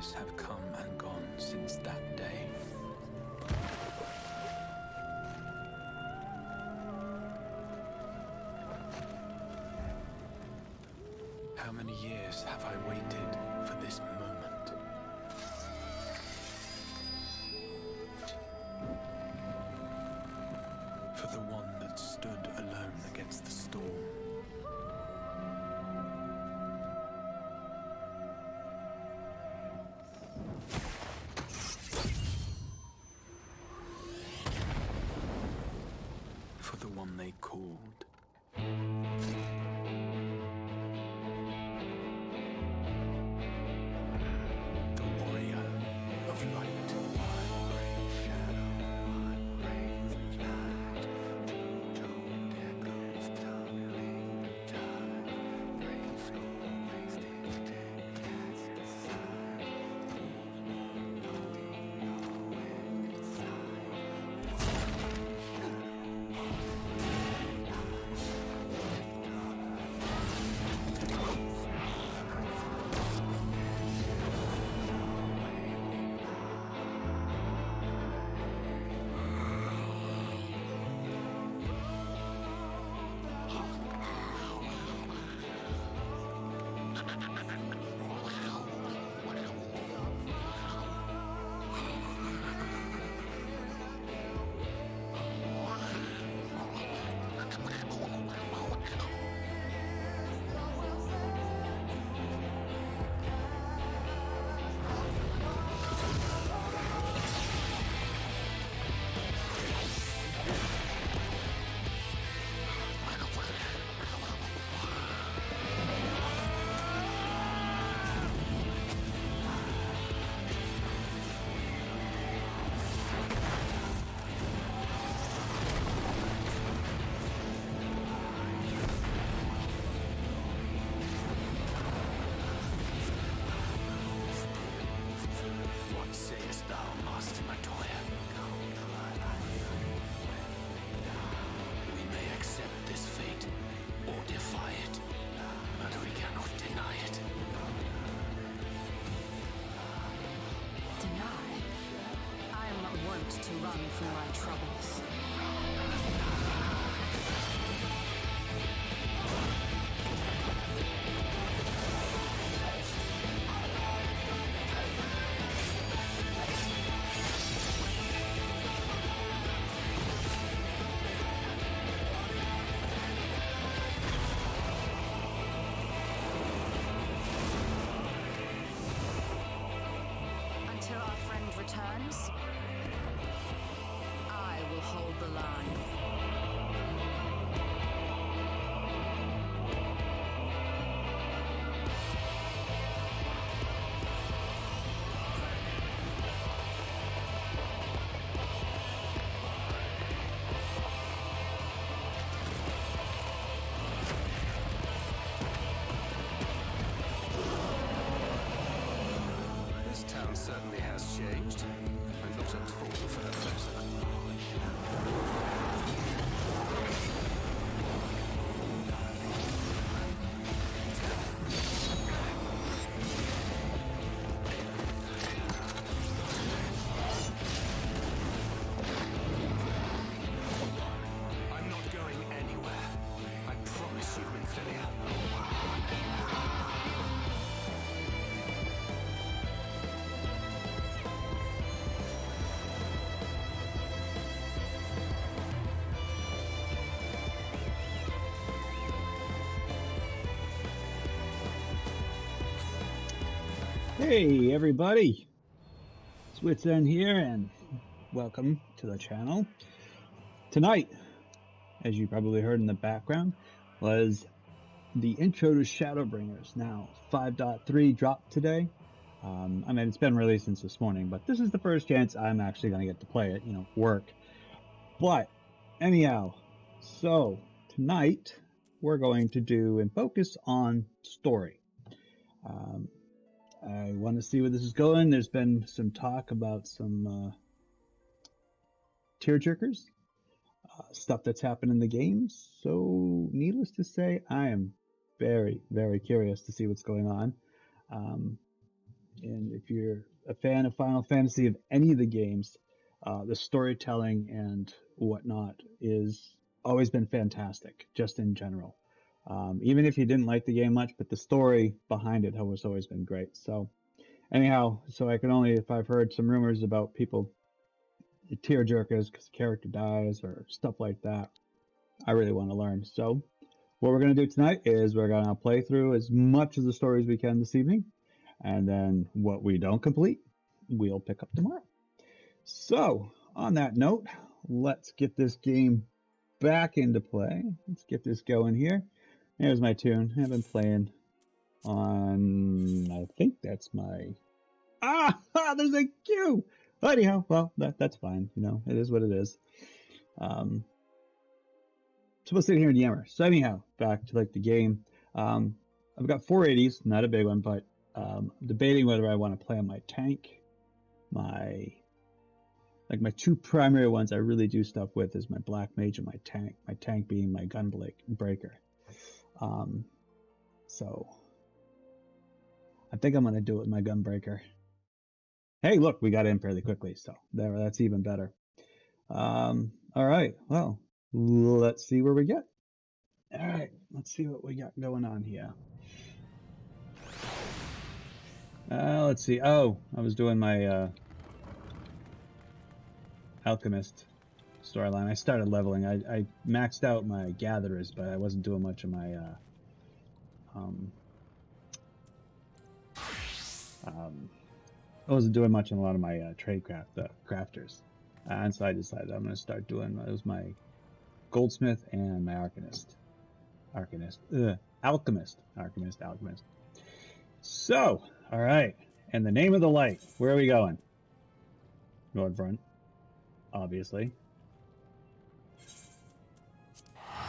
years have come and gone since that day. How many years have I waited for this moment? For the one that stood alone against the storm. For the one they called. The warrior of light. To run from my troubles. Until our friend returns, I will hold the line. This town certainly has changed, and not at all for the better. I'm not going anywhere. I promise you, Infilia. Hey everybody, it's Wits End here and welcome to the channel. Tonight, as you probably heard in the background, was the intro to Shadowbringers. Now 5.3 dropped today. I mean, it's been released since this morning, but this is the first chance I'm actually going to get to play it, work. But anyhow, so tonight we're going to do and focus on story. I want to see where this is going. There's been some talk about some tearjerkers, stuff that's happened in the games. So, needless to say, I am very, very curious to see what's going on. And if you're a fan of Final Fantasy of any of the games, the storytelling and whatnot is always been fantastic, just in general. Even if you didn't like the game much, but the story behind it has always been great. So anyhow, so I can only, if I've heard some rumors about people tear jerkers because the character dies or stuff like that, I really want to learn. So what we're going to do tonight is we're going to play through as much of the story as we can this evening, and then what we don't complete, we'll pick up tomorrow. So on that note, let's get this game back into play. Let's get this going here. Here's my tune. I've been playing on, I think that's my, there's a queue. Anyhow, well, that's fine. You know, it is what it is. So we'll sit here and yammer. So anyhow, back to like the game. I've got 480s, not a big one, but I'm debating whether I want to play on my tank. My two primary ones I really do stuff with is my black mage and my tank. My tank being my gun breaker. So I think I'm gonna do it with my gun breaker. Hey, look, we got in fairly quickly, so that's even better. All right, well, let's see where we get. All right, let's see what we got going on here. Let's see. Oh, I was doing my alchemist storyline. I started leveling. I maxed out my gatherers, but I wasn't doing much of my I wasn't doing much on a lot of my crafters, and so I decided I'm going to start doing those my goldsmith and my alchemist. So, all right, and the name of the light. Where are we going? Northrend, obviously.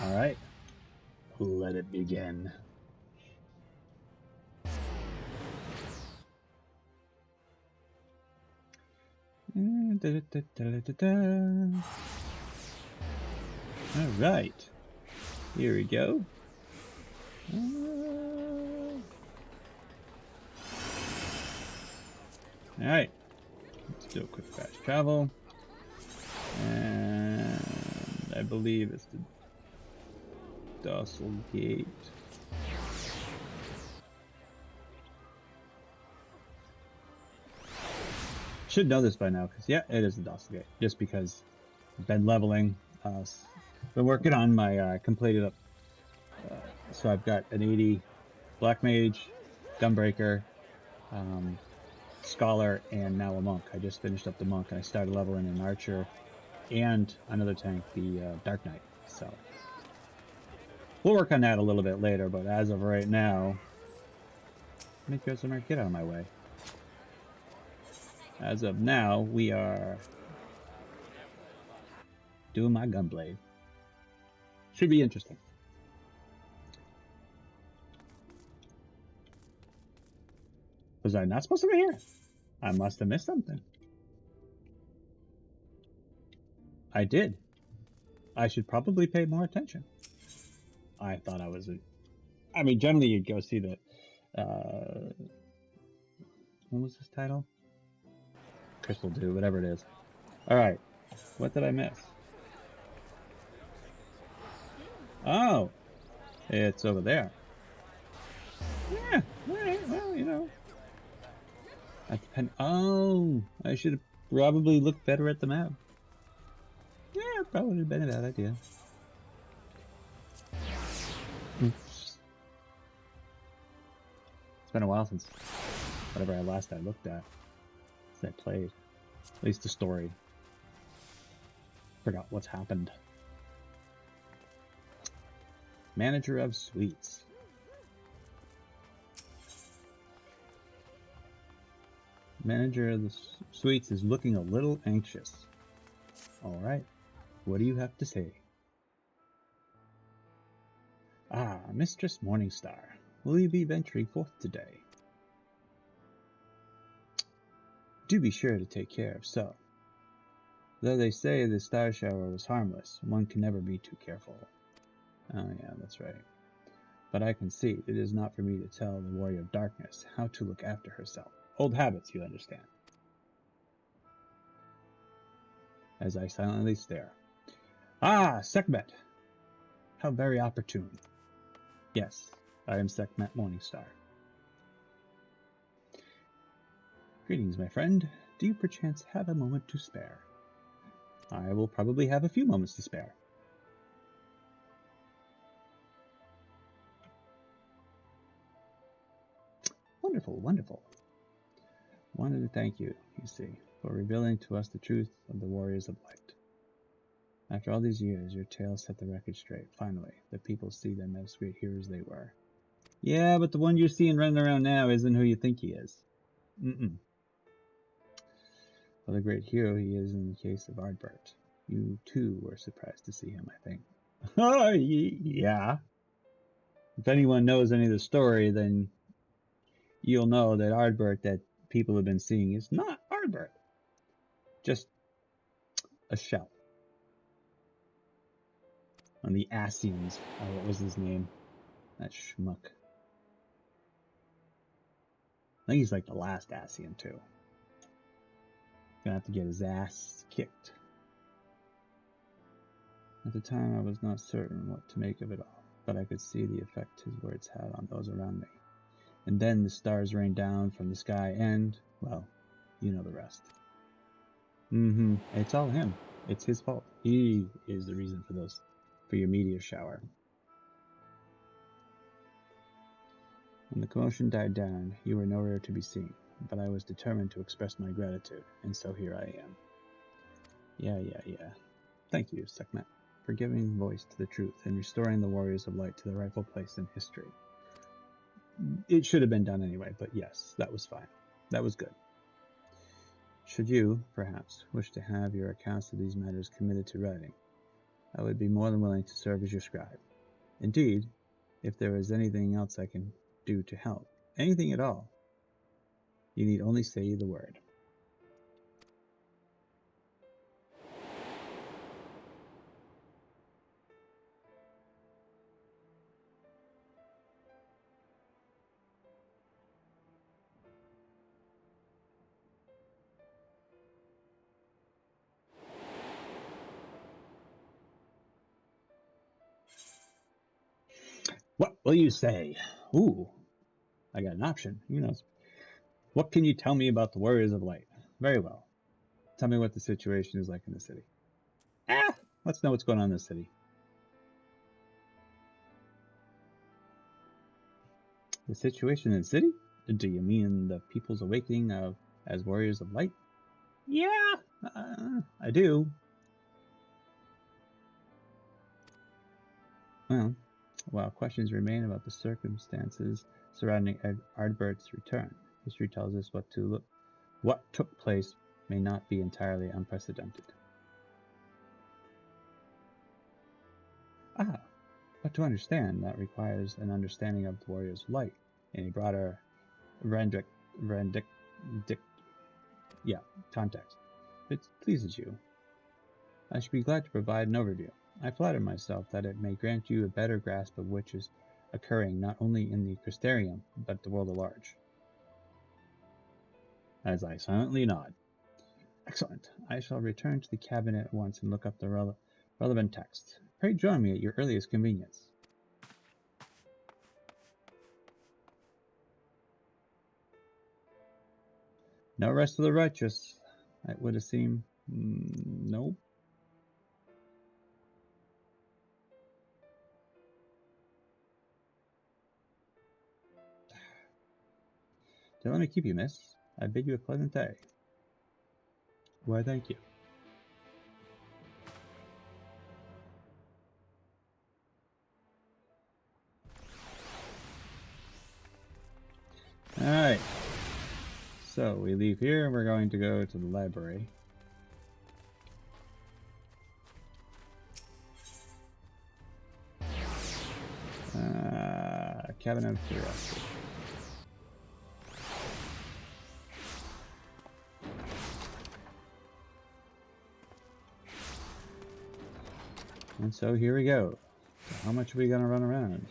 All right, let it begin. All right, here we go. All right, let's do a quick fast travel, and I believe it's the Docile Gate. Should know this by now, because yeah, it is the Docile Gate. Just because I've been leveling, been working on my completed up. So I've got an 80 Black Mage, Gunbreaker, Scholar, and now a Monk. I just finished up the Monk, and I started leveling an Archer and another tank, the Dark Knight. So we'll work on that a little bit later, but as of right now, make sure some get out of my way. As of now, we are doing my Gunblade. Should be interesting. Was I not supposed to be here? I must have missed something. I did. I should probably pay more attention. I thought I was I mean, generally you'd go see the what was this title? Crystal Dew, whatever it is. Alright. What did I miss? Oh! It's over there. Yeah, alright, well, you know. Oh! I should have probably looked better at the map. Yeah, probably would have been a bad idea. Oops. It's been a while since whatever I looked at. Since I played. At least the story. Forgot what's happened. Manager of Suites. Manager of the Suites is looking a little anxious. Alright, what do you have to say? Ah, Mistress Morningstar, will you be venturing forth today? Do be sure to take care of so. Though they say the star shower was harmless, one can never be too careful. Oh yeah, that's right. But I can see it is not for me to tell the warrior of darkness how to look after herself. Old habits, you understand. As I silently stare. Ah, Sekhmet! How very opportune. Yes, I am Sekhmet Morningstar. Greetings, my friend. Do you perchance have a moment to spare? I will probably have a few moments to spare. Wonderful, wonderful. Wanted to thank you, you see, for revealing to us the truth of the Warriors of Light. After all these years, your tale set the record straight. Finally, the people see them as great heroes they were. Yeah, but the one you're seeing running around now isn't who you think he is. What a great hero he is in the case of Ardbert. You, too, were surprised to see him, I think. Oh, yeah. If anyone knows any of the story, then you'll know that Ardbert that people have been seeing is not Ardbert. Just a shell. On the Asians. Oh, what was his name? That schmuck. I think he's like the last Asian, too. Gonna have to get his ass kicked. At the time, I was not certain what to make of it all, but I could see the effect his words had on those around me. And then the stars rained down from the sky and, well, you know the rest. It's all him. It's his fault. He is the reason for your meteor shower. When the commotion died down, you were nowhere to be seen, but I was determined to express my gratitude, and so here I am. Yeah. Thank you, Sekhmet, for giving voice to the truth and restoring the Warriors of Light to their rightful place in history. It should have been done anyway, but yes, that was fine. That was good. Should you, perhaps, wish to have your accounts of these matters committed to writing, I would be more than willing to serve as your scribe. Indeed, if there is anything else I can do to help, anything at all, you need only say the word. What will you say? Ooh, I got an option. Who knows? What can you tell me about the Warriors of Light? Very well. Tell me what the situation is like in the city. Let's know what's going on in the city. The situation in the city? Do you mean the people's awakening as Warriors of Light? Yeah, I do. Well, while questions remain about the circumstances surrounding Ardbert's return, history tells us what took place may not be entirely unprecedented. But to understand that requires an understanding of the Warriors of Light in a broader context. If it pleases you, I should be glad to provide an overview. I flatter myself that it may grant you a better grasp of which is occurring not only in the Crystarium, but the world at large. As I silently nod. Excellent. I shall return to the cabinet at once and look up the relevant text. Pray join me at your earliest convenience. No rest of the righteous, it would seem. Nope. Don't let me keep you, miss. I bid you a pleasant day. Why, thank you. Alright. So, we leave here and we're going to go to the library. Cabinet of Curiosity. And so here we go. So how much are we going to run around?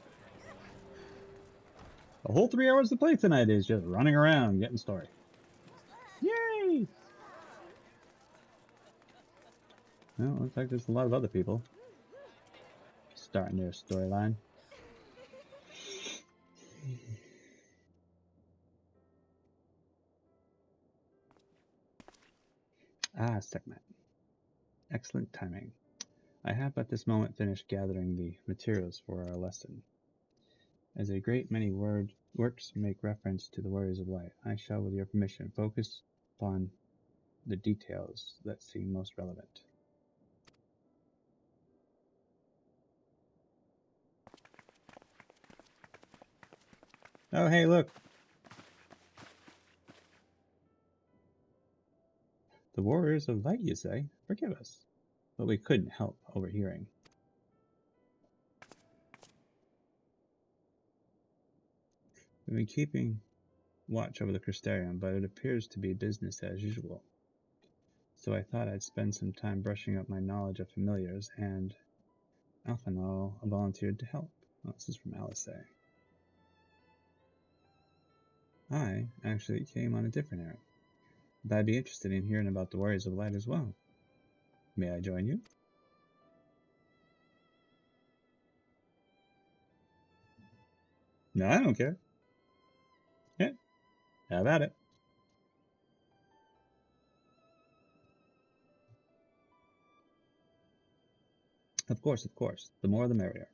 The whole 3 hours to play tonight is just running around, getting story. Well, it looks like there's a lot of other people starting their storyline. Ah, segment. Excellent timing. I have at this moment finished gathering the materials for our lesson. As a great many works make reference to the Warriors of Light, I shall, with your permission, focus upon the details that seem most relevant. Oh, hey, look! The Warriors of Light, you say? Forgive us. But we couldn't help overhearing. We've been keeping watch over the Crystarium, but it appears to be business as usual. So I thought I'd spend some time brushing up my knowledge of familiars, and Alphanol volunteered to help. Oh, this is from Alice. I actually came on a different errand, but I'd be interested in hearing about the Warriors of Light as well. May I join you? No, I don't care. Yeah, how about it? Of course, of course. The more the merrier.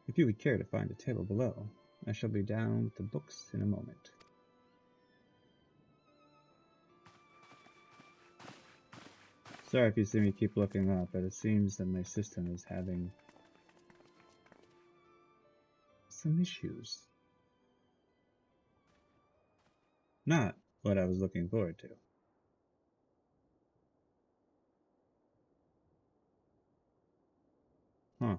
If you would care to find a table below, I shall be down with the books in a moment. Sorry if you see me keep looking up, but it seems that my system is having some issues. Not what I was looking forward to. Huh.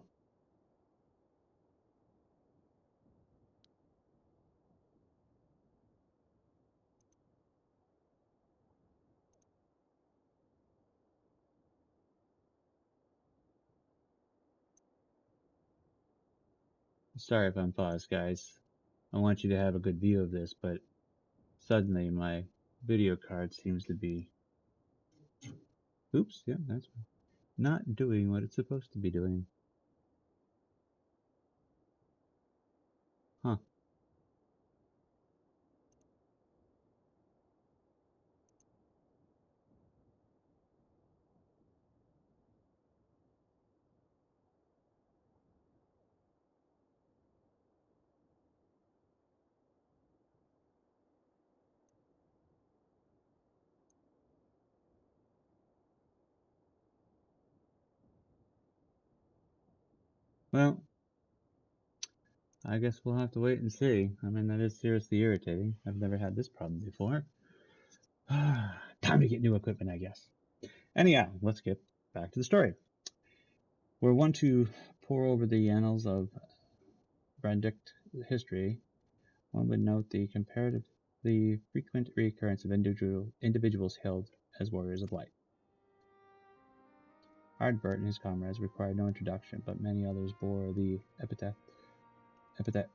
Sorry if I'm paused, guys. I want you to have a good view of this, but suddenly my video card seems to be... Oops, yeah, that's not doing what it's supposed to be doing. Huh. Well, I guess we'll have to wait and see. I mean, that is seriously irritating. I've never had this problem before. Time to get new equipment, I guess. Anyhow, let's get back to the story. Were one to pore over the annals of Brandict history, one would note the comparatively frequent recurrence of individuals hailed as warriors of light. Hardbert and his comrades required no introduction, but many others bore the epithet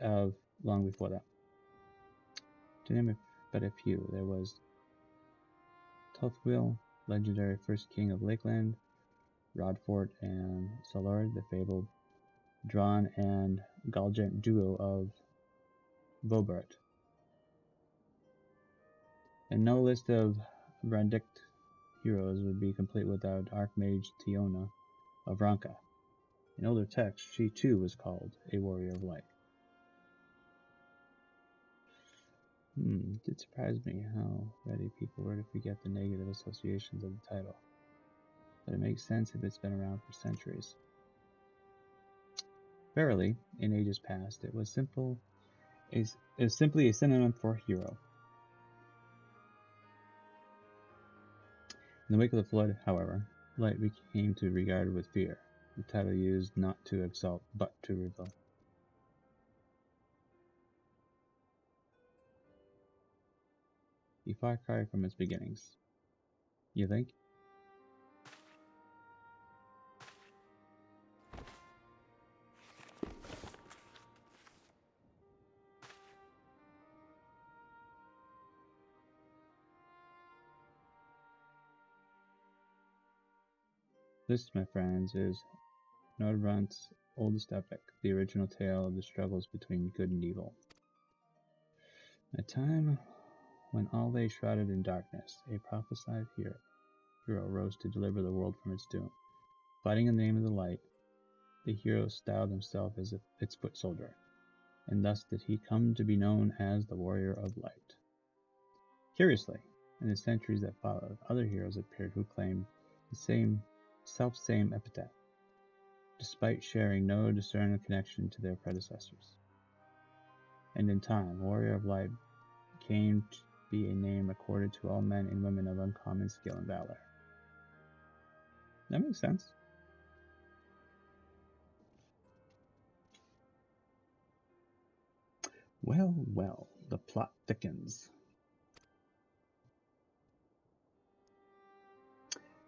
of long before that. To name but a few, there was Tuthwil, legendary first king of Lakeland, Rodfort and Salord, the fabled Drawn and Galgent duo of Vobert. And no list of Brandict heroes would be complete without Archmage Tiona of Ranka. In older texts, she too was called a warrior of light. It did surprise me how ready people were to forget the negative associations of the title. But it makes sense if it's been around for centuries. Verily, in ages past, it was simply a synonym for hero. In the wake of the flood, however, light became to be regarded with fear, the title used not to exalt but to reveal. A far cry from its beginnings. You think? This, my friends, is Nordbrandt's oldest epic, the original tale of the struggles between good and evil. A time when all lay shrouded in darkness, a prophesied hero rose to deliver the world from its doom. Fighting in the name of the light, the hero styled himself as its foot soldier, and thus did he come to be known as the Warrior of Light. Curiously, in the centuries that followed, other heroes appeared who claimed the self-same epithet, despite sharing no discernible connection to their predecessors. And in time, Warrior of Light came to be a name accorded to all men and women of uncommon skill and valor. That makes sense. Well, well, the plot thickens.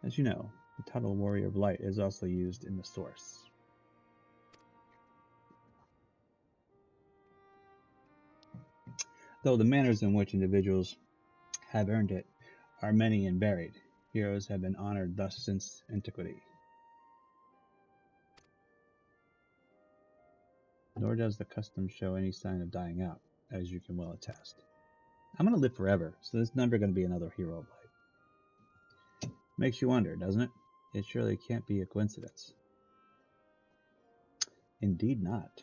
As you know, the title Warrior of Light is also used in the source. Though the manners in which individuals have earned it are many and varied, heroes have been honored thus since antiquity. Nor does the custom show any sign of dying out, as you can well attest. I'm going to live forever, so there's never going to be another Hero of Light. Makes you wonder, doesn't it? It surely can't be a coincidence. Indeed not.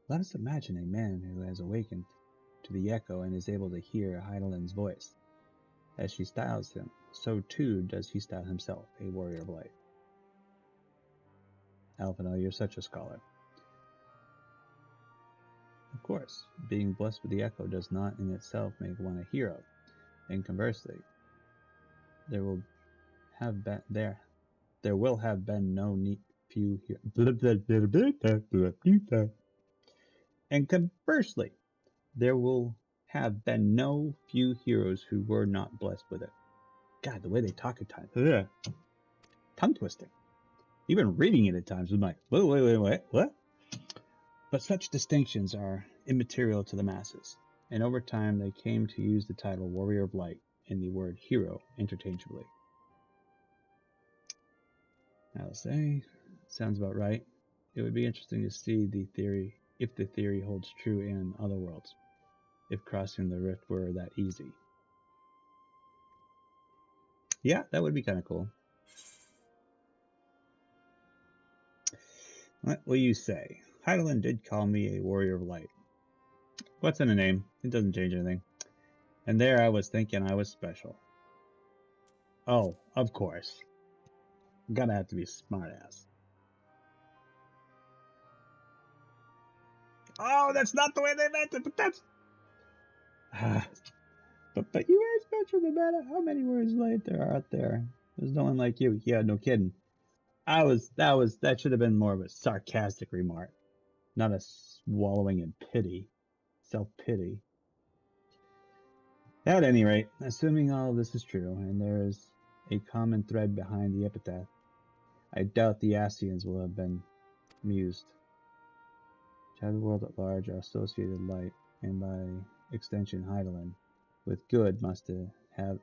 Let us imagine a man who has awakened to the echo and is able to hear Heidelin's voice. As she styles him, so too does he style himself, a Warrior of Light. Alphino, you're such a scholar. Of course, being blessed with the echo does not in itself make one a hero, and conversely, there will have been no few and conversely, there will have been no few heroes who were not blessed with it. God, the way they talk at times, tongue twisting. Even reading it at times, I'm like, wait, what? But such distinctions are immaterial to the masses, and over time they came to use the title Warrior of Light and the word hero interchangeably. I'll say, sounds about right. It would be interesting to see if the theory holds true in other worlds, if crossing the rift were that easy. Yeah, that would be kind of cool. What will you say? Heidelin did call me a Warrior of Light. What's in a name? It doesn't change anything. And there I was thinking I was special. Oh, of course. Gotta have to be a smartass. Oh, that's not the way they meant it, but that's... but you are special no matter how many words light there are out there. There's no one like you. Yeah, no kidding. That should have been more of a sarcastic remark, not a swallowing in pity, self-pity. At any rate, assuming all of this is true, and there is a common thread behind the epithet, I doubt the Ascians will have been amused. To the world at large are associated light, and by extension Heidelin, with good must have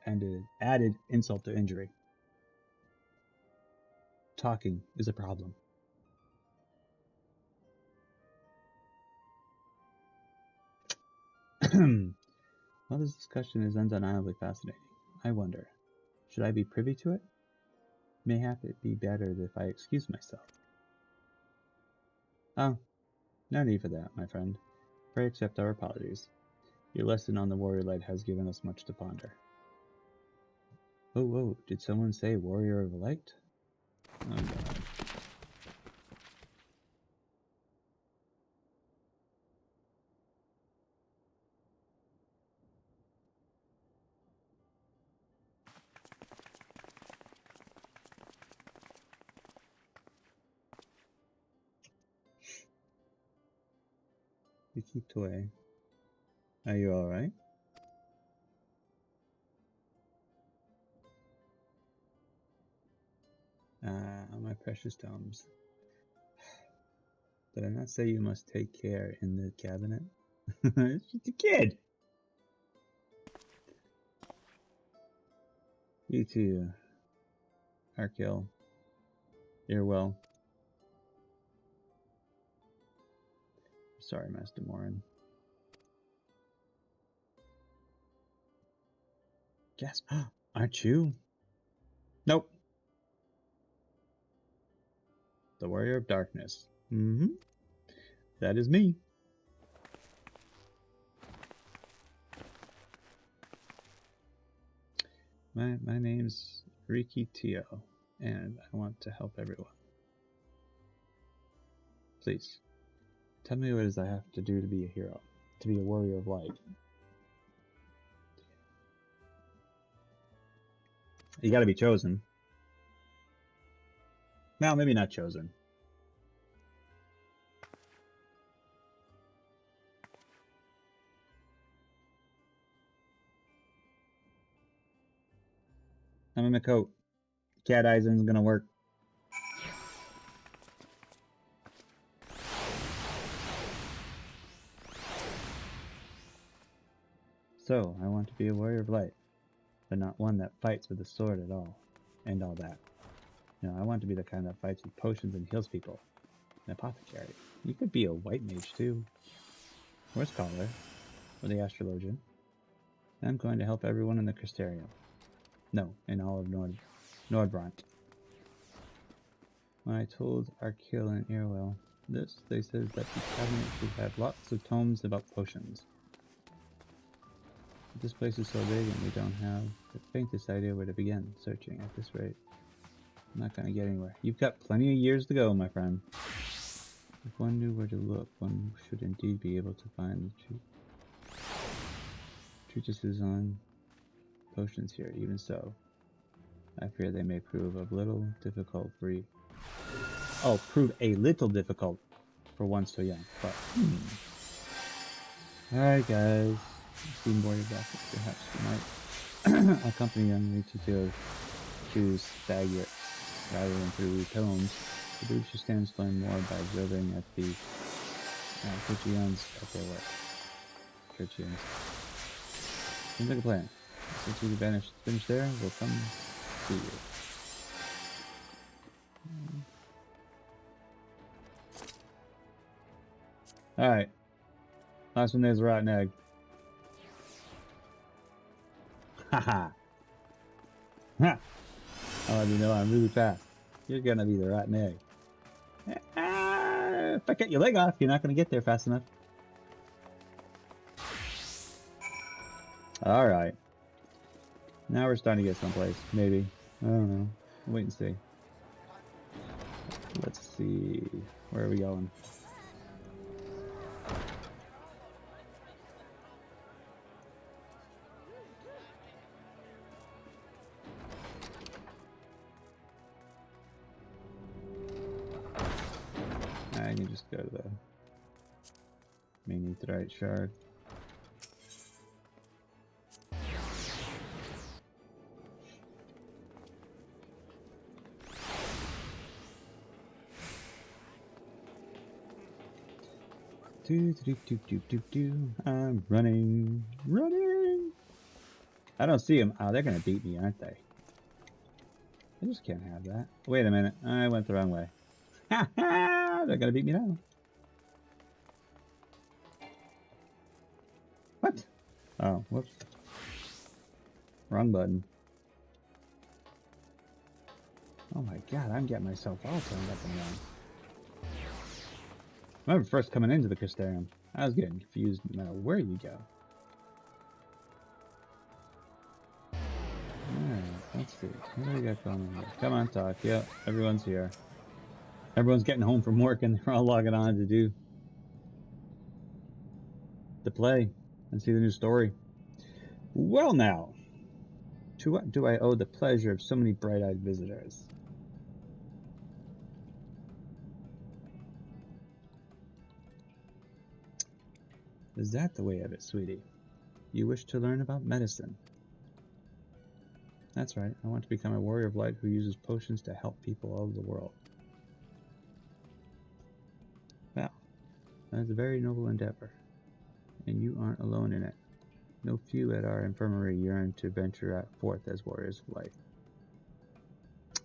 added insult to injury. Talking is a problem. Well, this discussion is undeniably fascinating. I wonder, should I be privy to it? Mayhap it be better if I excuse myself. Oh, no need for that, my friend. Pray accept our apologies. Your lesson on the Warrior Light has given us much to ponder. Oh, did someone say Warrior of Light? Oh god. Ikitoe. Are you alright? My precious tomes. Did I not say you must take care in the cabinet? It's just a kid! You too. Arkil, Earwell. Sorry, Master Morin. Gasp! Aren't you? Nope. The Warrior of Darkness. Mm-hmm. That is me. My name's Riki Tio, and I want to help everyone. Please, tell me what it is I have to do to be a hero, to be a warrior of light. You gotta be chosen. Well, maybe not chosen. I'm in the coat. Cat eyes isn't gonna work. So, I want to be a warrior of light, but not one that fights with a sword at all, and all that. No, I want to be the kind that fights with potions and heals people. An apothecary. You could be a white mage too. Or a scholar. Or the astrologian. I'm going to help everyone in the Crystarium. No, in all of Nordbront. When I told Arkil and Earwell this, they said that the cabinet should have lots of tomes about potions. But this place is so big and we don't have the faintest idea where to begin searching at this rate. I'm not going to get anywhere. You've got plenty of years to go, my friend. If one knew where to look, one should indeed be able to find the treatises on potions here. Even so, I fear they may prove a little difficult for you. Oh, prove a little difficult for one so young. But, Alright guys, see more of that. Perhaps you might accompany young Riki to Staggert rather than through tomes. I believe she stands to learn more by observing at the Kirchians at their work. Kirchians. Seems like a plan. Since we finish there, we'll come see you. Alright. Last one is rotten egg. Haha. Ha! I'll let you know I'm really fast. You're gonna be the rotten egg. If I cut your leg off, you're not gonna get there fast enough. Alright. Now we're starting to get someplace. Maybe. I don't know. Wait and see. Let's see. Where are we going? I can just go to the main Aetherite shard. I'm running. I don't see them. Oh, they're gonna beat me, aren't they? I just can't have that. Wait a minute. I went the wrong way. Ha ha! They're gonna beat me now. What? Oh, whoops. Wrong button. Oh my god, I'm getting myself all turned up and wrong. I remember first coming into the Crystarium. I was getting confused no matter where you go. Alright, let's see. What do we got going on here? Come on, talk. Yep, everyone's here. Everyone's getting home from work and they're all logging on to play and see the new story. Well now, to what do I owe the pleasure of so many bright-eyed visitors? Is that the way of it, sweetie? You wish to learn about medicine? That's right, I want to become a warrior of light who uses potions to help people all over the world. Well, that is a very noble endeavor, and you aren't alone in it. No few at our infirmary yearn to venture forth as warriors of light.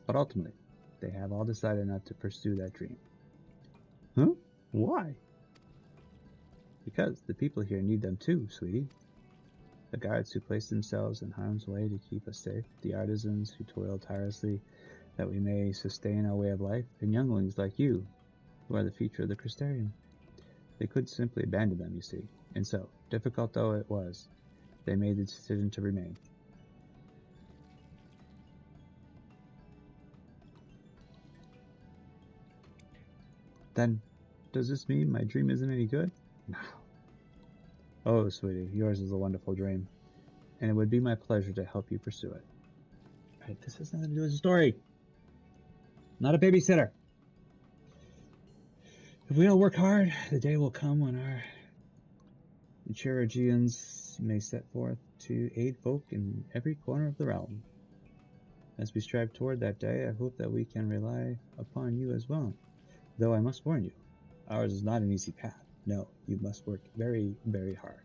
But ultimately, they have all decided not to pursue that dream. Huh? Why? Because the people here need them too, sweetie. The guards who place themselves in harm's way to keep us safe, the artisans who toil tirelessly that we may sustain our way of life, and younglings like you, who are the future of the Crystarium. They could simply abandon them, you see, and so, difficult though it was, they made the decision to remain. Then, does this mean my dream isn't any good? No. Oh, sweetie, yours is a wonderful dream, and it would be my pleasure to help you pursue it. Right, this has nothing to do with the story. Not a babysitter. If we don't work hard, the day will come when our Chiragians may set forth to aid folk in every corner of the realm. As we strive toward that day, I hope that we can rely upon you as well. Though I must warn you, ours is not an easy path. No, you must work very, very hard.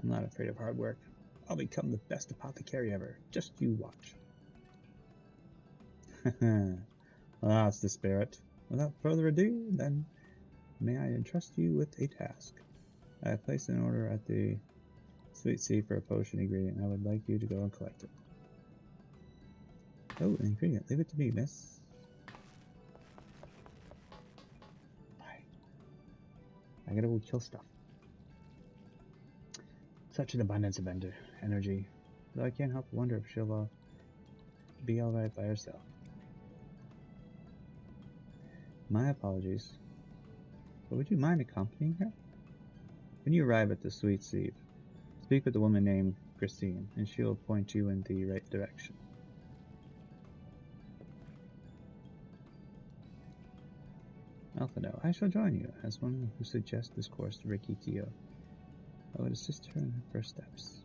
I'm not afraid of hard work. I'll become the best apothecary ever. Just you watch. Well, that's the spirit. Without further ado, then, may I entrust you with a task. I have placed an order at the Sweet Sea for a potion ingredient, and I would like you to go and collect it. Oh, an ingredient. Leave it to me, miss. Bye. I gotta go kill stuff. Such an abundance of energy. Though I can't help but wonder if she'll be alright by herself. My apologies. But would you mind accompanying her? When you arrive at the Sweet Sea, speak with a woman named Christine, and she'll point you in the right direction. Alphino, I shall join you as one who suggests this course to Rikitio. I would assist her in her first steps.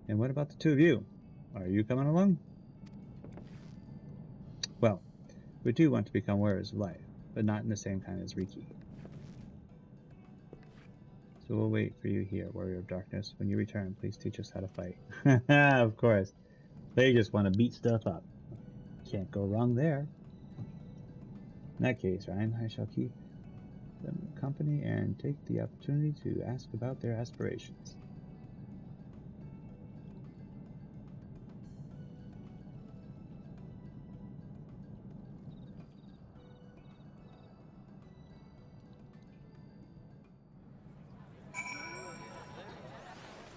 And what about the two of you? Are you coming along? Well, we do want to become warriors of light, but not in the same kind as Riki. So we'll wait for you here, Warrior of Darkness. When you return, please teach us how to fight. Of course. They just want to beat stuff up. Can't go wrong there. In that case, Ryan, I shall keep them company and take the opportunity to ask about their aspirations.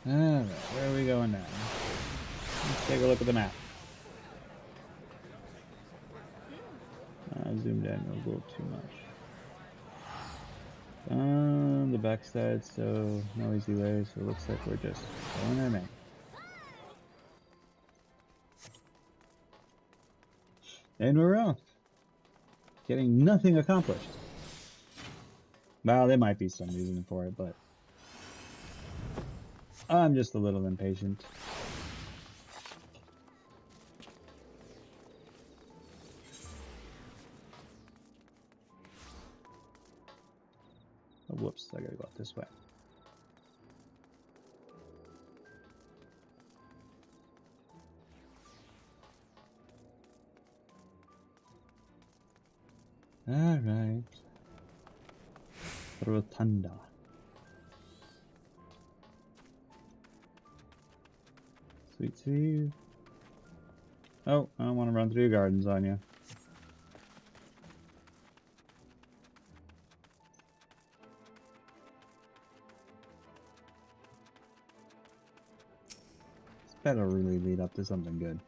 Alright, where are we going now? Let's take a look at the map. I zoomed in a little too much. On the backside, so no easy way, so it looks like we're just going our man. And we're off. Getting nothing accomplished. Well, there might be some reason for it, but I'm just a little impatient. Oh, whoops, I gotta go out this way. Alright. Rotunda. Sweet Sea. Oh, I don't want to run through your gardens on you. This better really lead up to something good.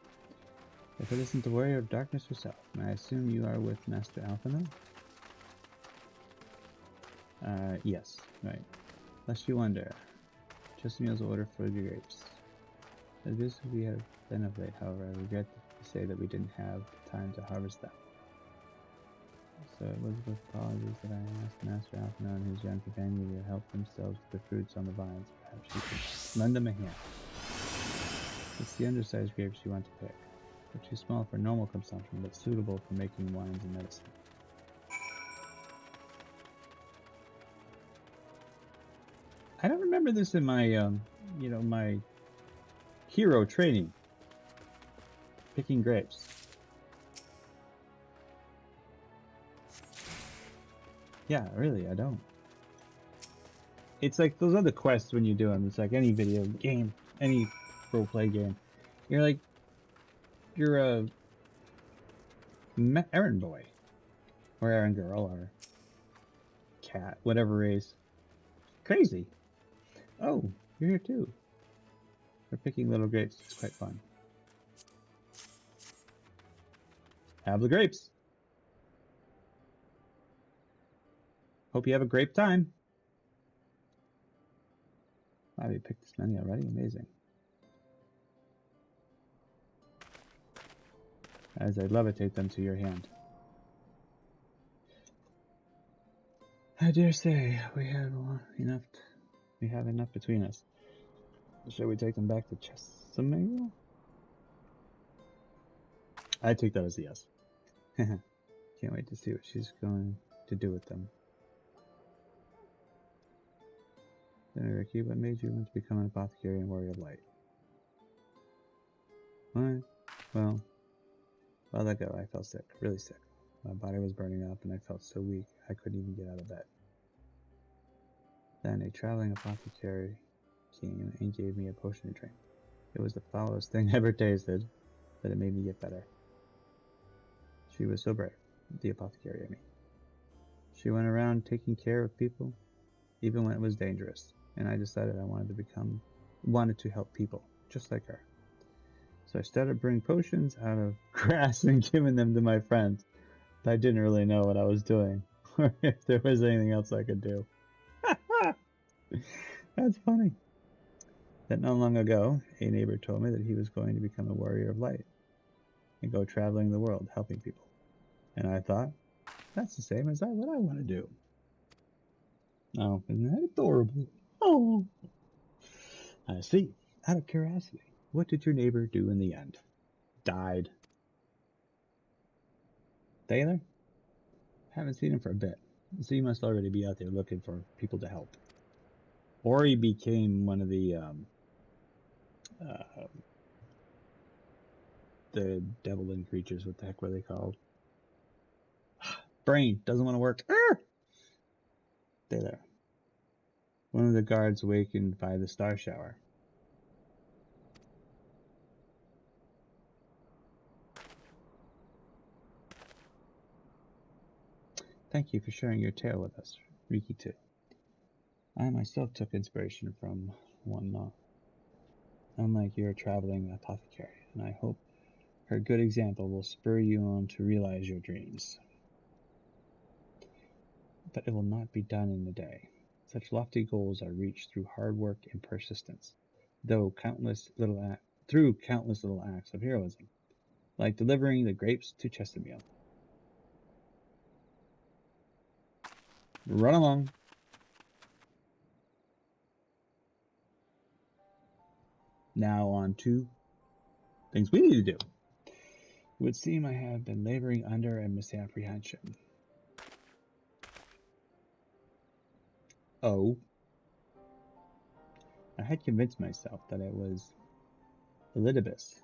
If it isn't the Warrior of Darkness herself, may I assume you are with Master Alphino? Yes, right. Lest you wonder, Chestermeal's order for the grapes. As busy as we have been of late, however, I regret to say that we didn't have time to harvest them. So it was with apologies that I asked Master Alphino and his young companion to help themselves to the fruits on the vines. Perhaps you could lend them a hand. It's the undersized grapes you want to pick. They're too small for normal consumption, but suitable for making wines and medicine. I don't remember this in my, my hero training. Picking grapes. Yeah, really, I don't. It's like those other quests when you do them. It's like any video game, any role-play game. You're like, you're a errand boy, or errand girl, or cat, whatever race. Crazy. Oh, you're here too. We're picking little grapes. It's quite fun. Have the grapes. Hope you have a grape time. Wow, you picked this many already? Amazing. As I levitate them to your hand. I dare say we have enough. We have enough between us. Shall we take them back to Chesapeake? I take that as a yes. Can't wait to see what she's going to do with them. Then, Ricky, what made you want to become an apothecary and warrior of light? What? Well, that go. I felt sick, really sick. My body was burning up and I felt so weak I couldn't even get out of bed. Then a traveling apothecary came and gave me a potion to drink. It was the foulest thing I ever tasted, but it made me get better. She was so brave, the apothecary, I mean. She went around taking care of people, even when it was dangerous, and I decided I wanted to help people, just like her. So I started brewing potions out of grass and giving them to my friends. But I didn't really know what I was doing, or if there was anything else I could do. That's funny. That not long ago, a neighbor told me that he was going to become a warrior of light and go traveling the world helping people. And I thought, that's the same as what I want to do. Oh, isn't that adorable? Oh. I see. Out of curiosity, what did your neighbor do in the end? Died. Taylor? Haven't seen him for a bit, so he must already be out there looking for people to help. Or he became one of the devil-in creatures. What the heck were they called? Brain doesn't want to work. Stay there. One of the guards awakened by the star shower. Thank you for sharing your tale with us, Riki too. I myself took inspiration from one unlike your traveling apothecary, and I hope her good example will spur you on to realize your dreams. But it will not be done in a day. Such lofty goals are reached through hard work and persistence, through countless little acts of heroism, like delivering the grapes to Chesapeake. Run along. Now on to things we need to do. It would seem I have been laboring under a misapprehension. Oh. I had convinced myself that it was Elidibus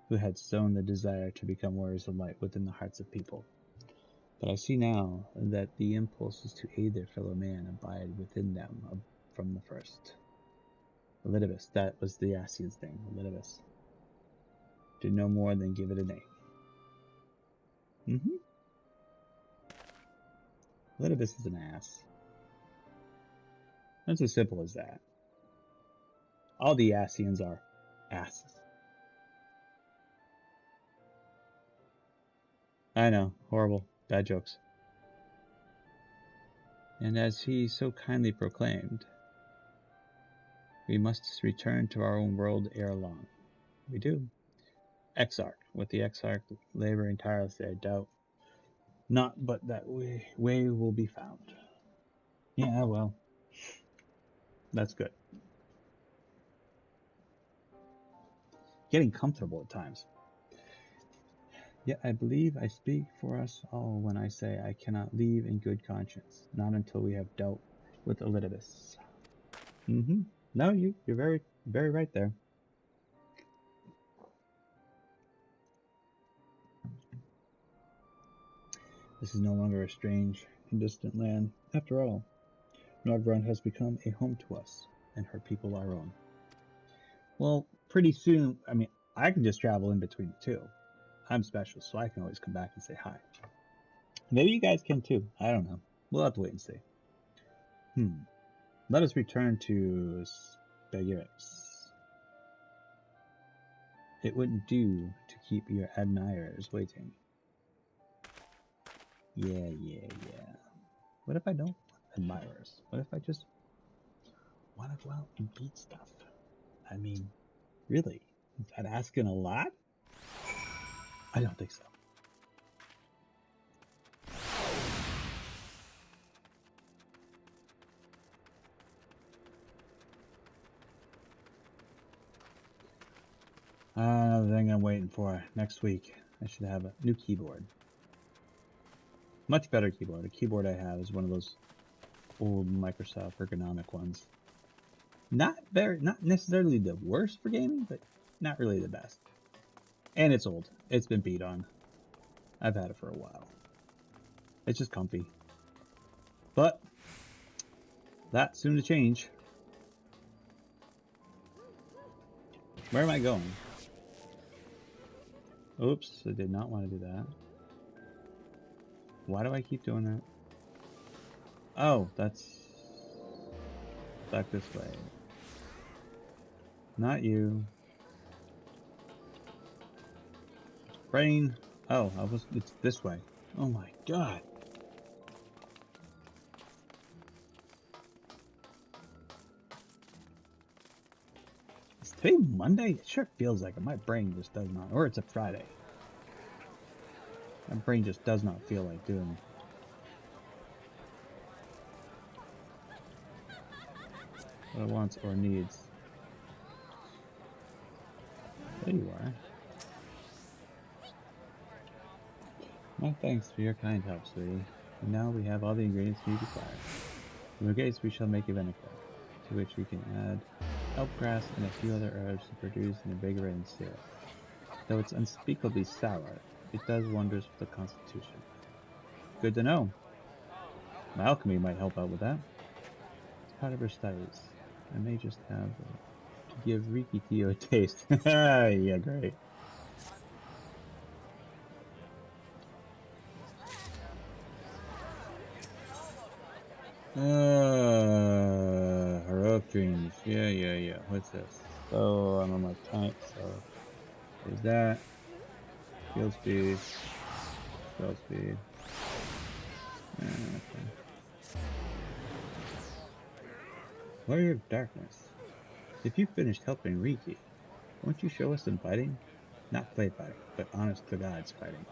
who had sown the desire to become warriors of light within the hearts of people. But I see now that the impulses to aid their fellow man abide within them from the first. Elidibus, that was the Asian's thing. Elidibus did no more than give it a name. Elidibus is an ass. It's as simple as that. All the Asians are asses. I know, horrible, bad jokes. And as he so kindly proclaimed, we must return to our own world ere long. We do. Exarch. With the Exarch laboring tirelessly, I doubt not but that way will be found. Yeah, well, that's good. Getting comfortable at times. Yet I believe I speak for us all when I say I cannot leave in good conscience, not until we have dealt with Elidibus. Mm-hmm. No, you're very, very right there. This is no longer a strange and distant land. After all, Nordrund has become a home to us, and her people our own. Well, pretty soon, I mean, I can just travel in between the two. I'm special, so I can always come back and say hi. Maybe you guys can too. I don't know. We'll have to wait and see. Let us return to Spagirix. It wouldn't do to keep your admirers waiting. Yeah. What if I don't want admirers? What if I just want to go out and beat stuff? I mean, really? Is that asking a lot? I don't think so. Another thing I'm waiting for. Next week, I should have a new keyboard. Much better keyboard. The keyboard I have is one of those old Microsoft ergonomic ones. Not necessarily the worst for gaming, but not really the best. And it's old. It's been beat on. I've had it for a while. It's just comfy. But that's soon to change. Where am I going? Oops, I did not want to do that. Why do I keep doing that? Oh, that's back this way. Not you. Brain. Oh, it's this way. Oh my god. Is today Monday? It sure feels like it. My brain just does not. Or it's a Friday. My brain just does not feel like doing what it wants or needs. There you are. My thanks for your kind help, sweetie. And now we have all the ingredients we require. In your case, we shall make a vinegar, to which we can add elk grass and a few other herbs to produce an invigorating syrup. Though it's unspeakably sour, it does wonders for the constitution. Good to know. My alchemy might help out with that. As part of her studies, I may just have to give Riki Tio a taste. Yeah, great. Heroic dreams. Yeah. What's this? Oh, I'm on my tank, so there's that. Field speed. Spell speed. Okay. Warrior of Darkness. If you finished helping Riki, won't you show us some fighting? Not play fighting, but honest to God's fighting.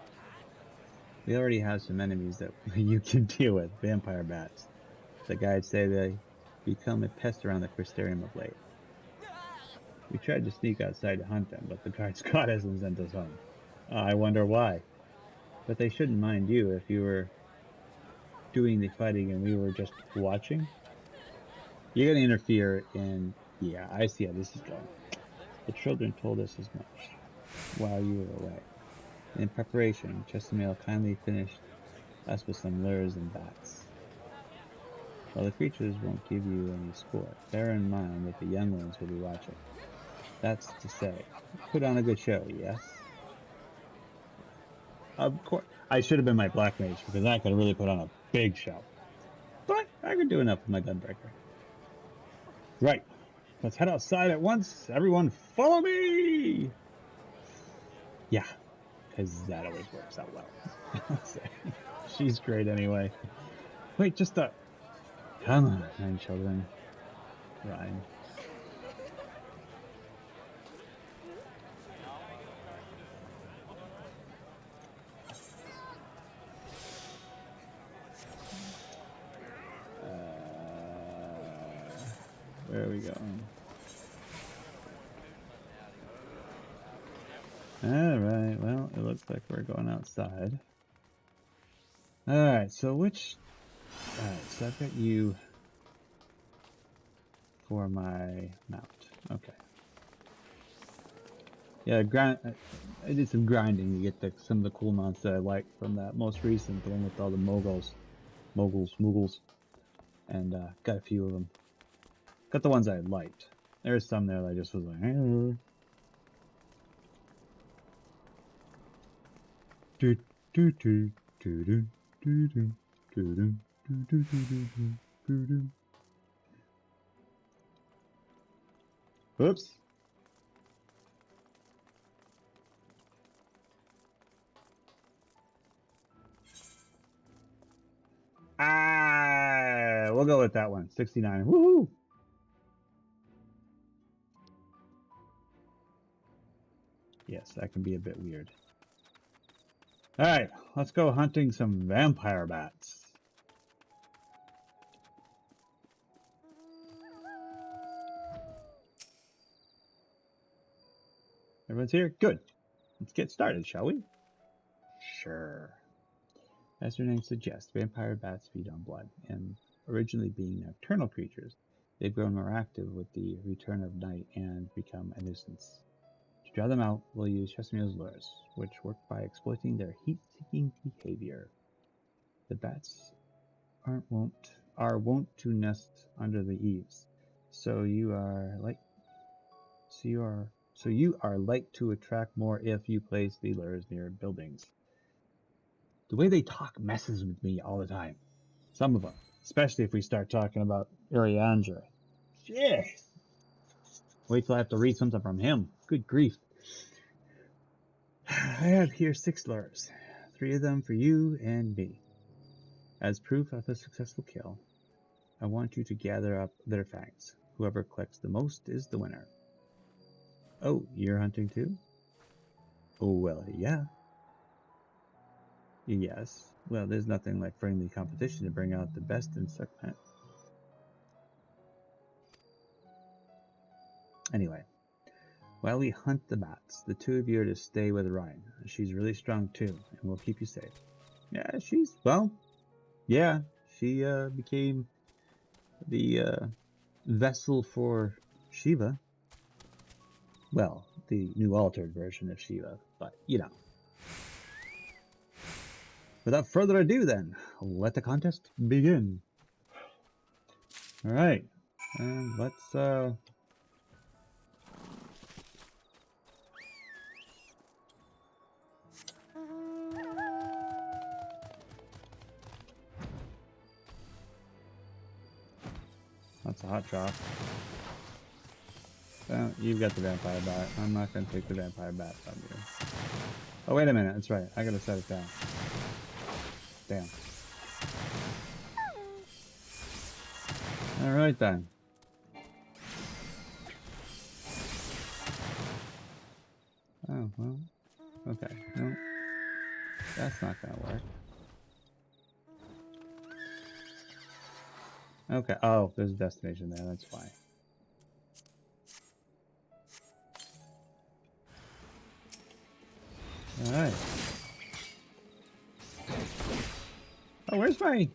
We already have some enemies that you can deal with. Vampire bats. The guides say they become a pest around the Crystarium of late. We tried to sneak outside to hunt them, but the guards caught us and sent us home. I wonder why. But they shouldn't mind you if you were doing the fighting and we were just watching. You're gonna interfere in... Yeah, I see how this is going. The children told us as much while you were away. In preparation, Chestermail kindly finished us with some lures and bats. While the creatures won't give you any sport, bear in mind that the young ones will be watching. That's to say, put on a good show, yes? Of course, I should have been my black mage, because I could have really put on a big show. But I could do enough with my gunbreaker. Right, let's head outside at once. Everyone follow me! Yeah, because that always works out well. She's great anyway. Wait, just a... Come on, 9 children. Rhyme. Where are we going? Alright, well, it looks like we're going outside. Alright, so which... Alright, so I've got you for my mount. Okay. Yeah, I did some grinding to get some of the cool mounts that I liked from that most recent, the one with all the moguls, and got a few of them. Got the ones I liked. There's some there that I just was like, eh. Do do do do do do do do do do do do do. Oops. Ah, we'll go with that one. 69. Woohoo! Yes, that can be a bit weird. Alright, let's go hunting some vampire bats. Everyone's here? Good. Let's get started, shall we? Sure. As their name suggests, vampire bats feed on blood, and originally being nocturnal creatures, they've grown more active with the return of night and become a nuisance. To draw them out, we'll use Chesimio's lures, which work by exploiting their heat-seeking behavior. The bats are wont to nest under the eaves, so you are like to attract more if you place the lures near buildings. The way they talk messes with me all the time. Some of them, especially if we start talking about Ariandra. Shit! Wait till I have to read something from him. Good grief. I have here 6 lures, 3 of them for you and me. As proof of a successful kill, I want you to gather up their fangs. Whoever collects the most is the winner. Oh, you're hunting too? Oh, well, yeah. Yes. Well, there's nothing like friendly competition to bring out the best in suckment. Anyway, while we hunt the bats, the 2 of you are to stay with Ryan. She's really strong too, and will keep you safe. Yeah, she became the vessel for Shiva. Well, the new altered version of Shiva, but you know. Without further ado then, let the contest begin. Alright, and let's that's a hot drop. Well, you've got the vampire bat. I'm not going to take the vampire bat from you. Oh, wait a minute. That's right. I got to set it down. Damn. Alright then. Oh, well. Okay. No. That's not going to work. Okay. Oh, there's a destination there. That's why. Alright. Oh, where's my...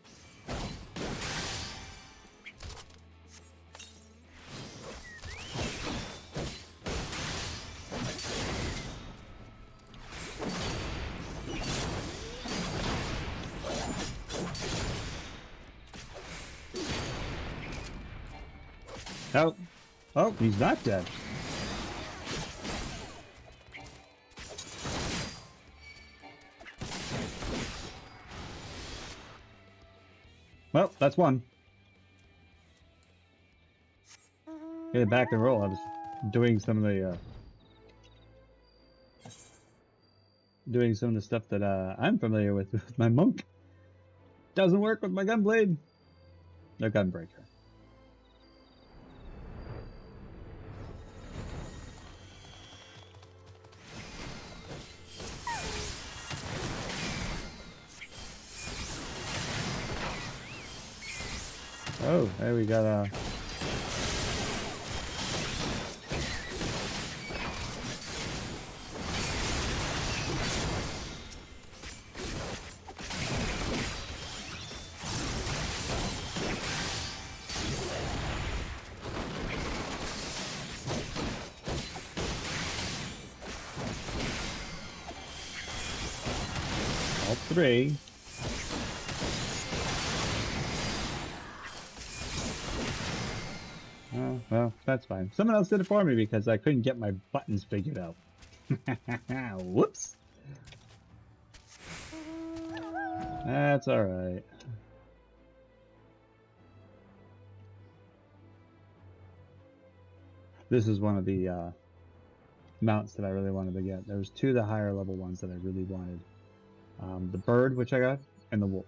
Oh. Oh, he's not dead. Well, that's one. Get it back and roll. I was doing some of the stuff that I'm familiar with my monk. Doesn't work with my gunblade. No gunbreaker. Oh, there we got a... 3. Oh, well, that's fine. Someone else did it for me because I couldn't get my buttons figured out. Whoops. That's alright. This is one of the mounts that I really wanted to get. There was 2 of the higher level ones that I really wanted. The bird, which I got, and the wolf.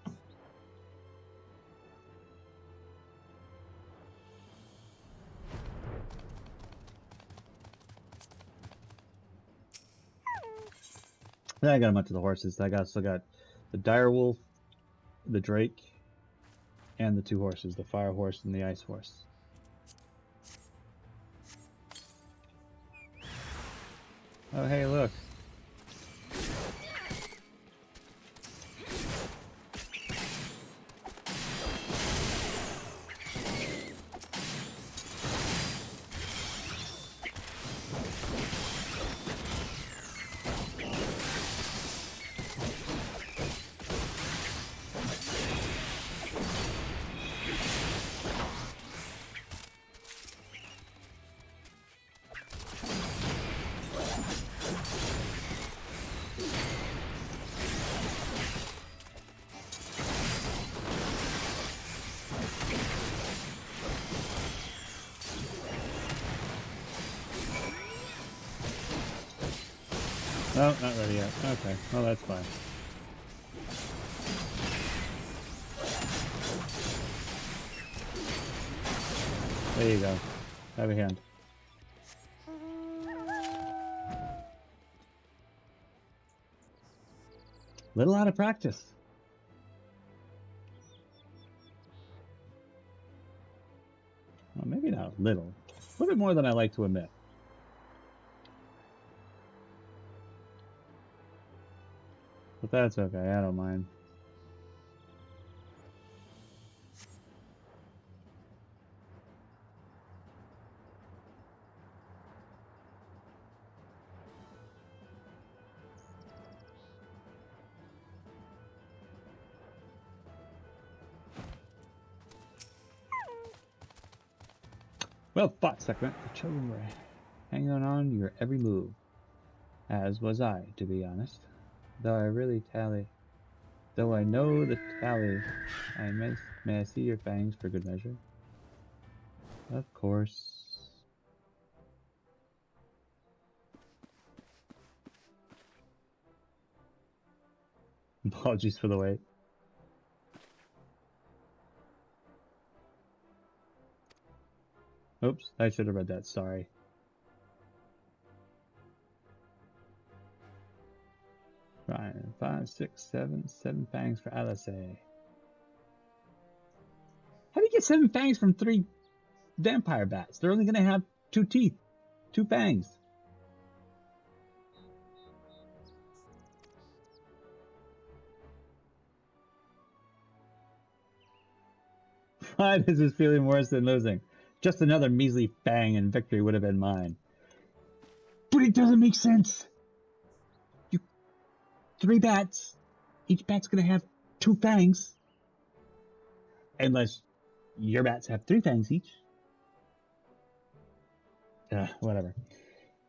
Then I got a bunch of the horses. I still got the dire wolf, the drake, and the 2 horses, the fire horse and the ice horse. Oh, hey, look. No, not ready yet. Okay, well that's fine. There you go. Have a hand. Little out of practice. Well, maybe not little. A little bit more than I like to admit. But that's okay, I don't mind. Well fought, Segment. The children were hanging on your every move. As was I, to be honest. Though I know the tally, may I see your fangs for good measure? Of course. Apologies for the wait. Oops, I should have read that, sorry. Right, 5, 6, 7 fangs for Alice. How do you get 7 fangs from 3 vampire bats? They're only gonna have 2 teeth, 2 fangs. Why does this feeling worse than losing? Just another measly fang and victory would have been mine. But it doesn't make sense. 3 bats. Each bat's gonna have 2 fangs. Unless your bats have 3 fangs each. Whatever.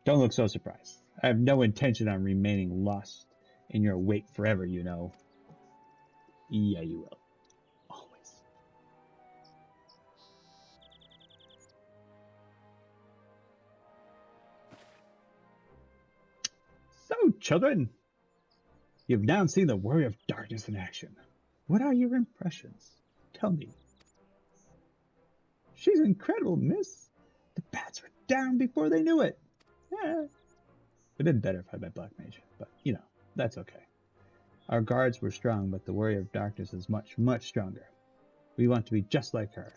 Don't look so surprised. I have no intention on remaining lost in your wake forever, you know. Yeah, you will. Always. So, children, you've now seen the Warrior of Darkness in action. What are your impressions? Tell me. She's incredible, miss. The bats were down before they knew it. Yeah. It'd been better if I had my Black Mage, but, you know, that's okay. Our guards were strong, but the Warrior of Darkness is much, much stronger. We want to be just like her.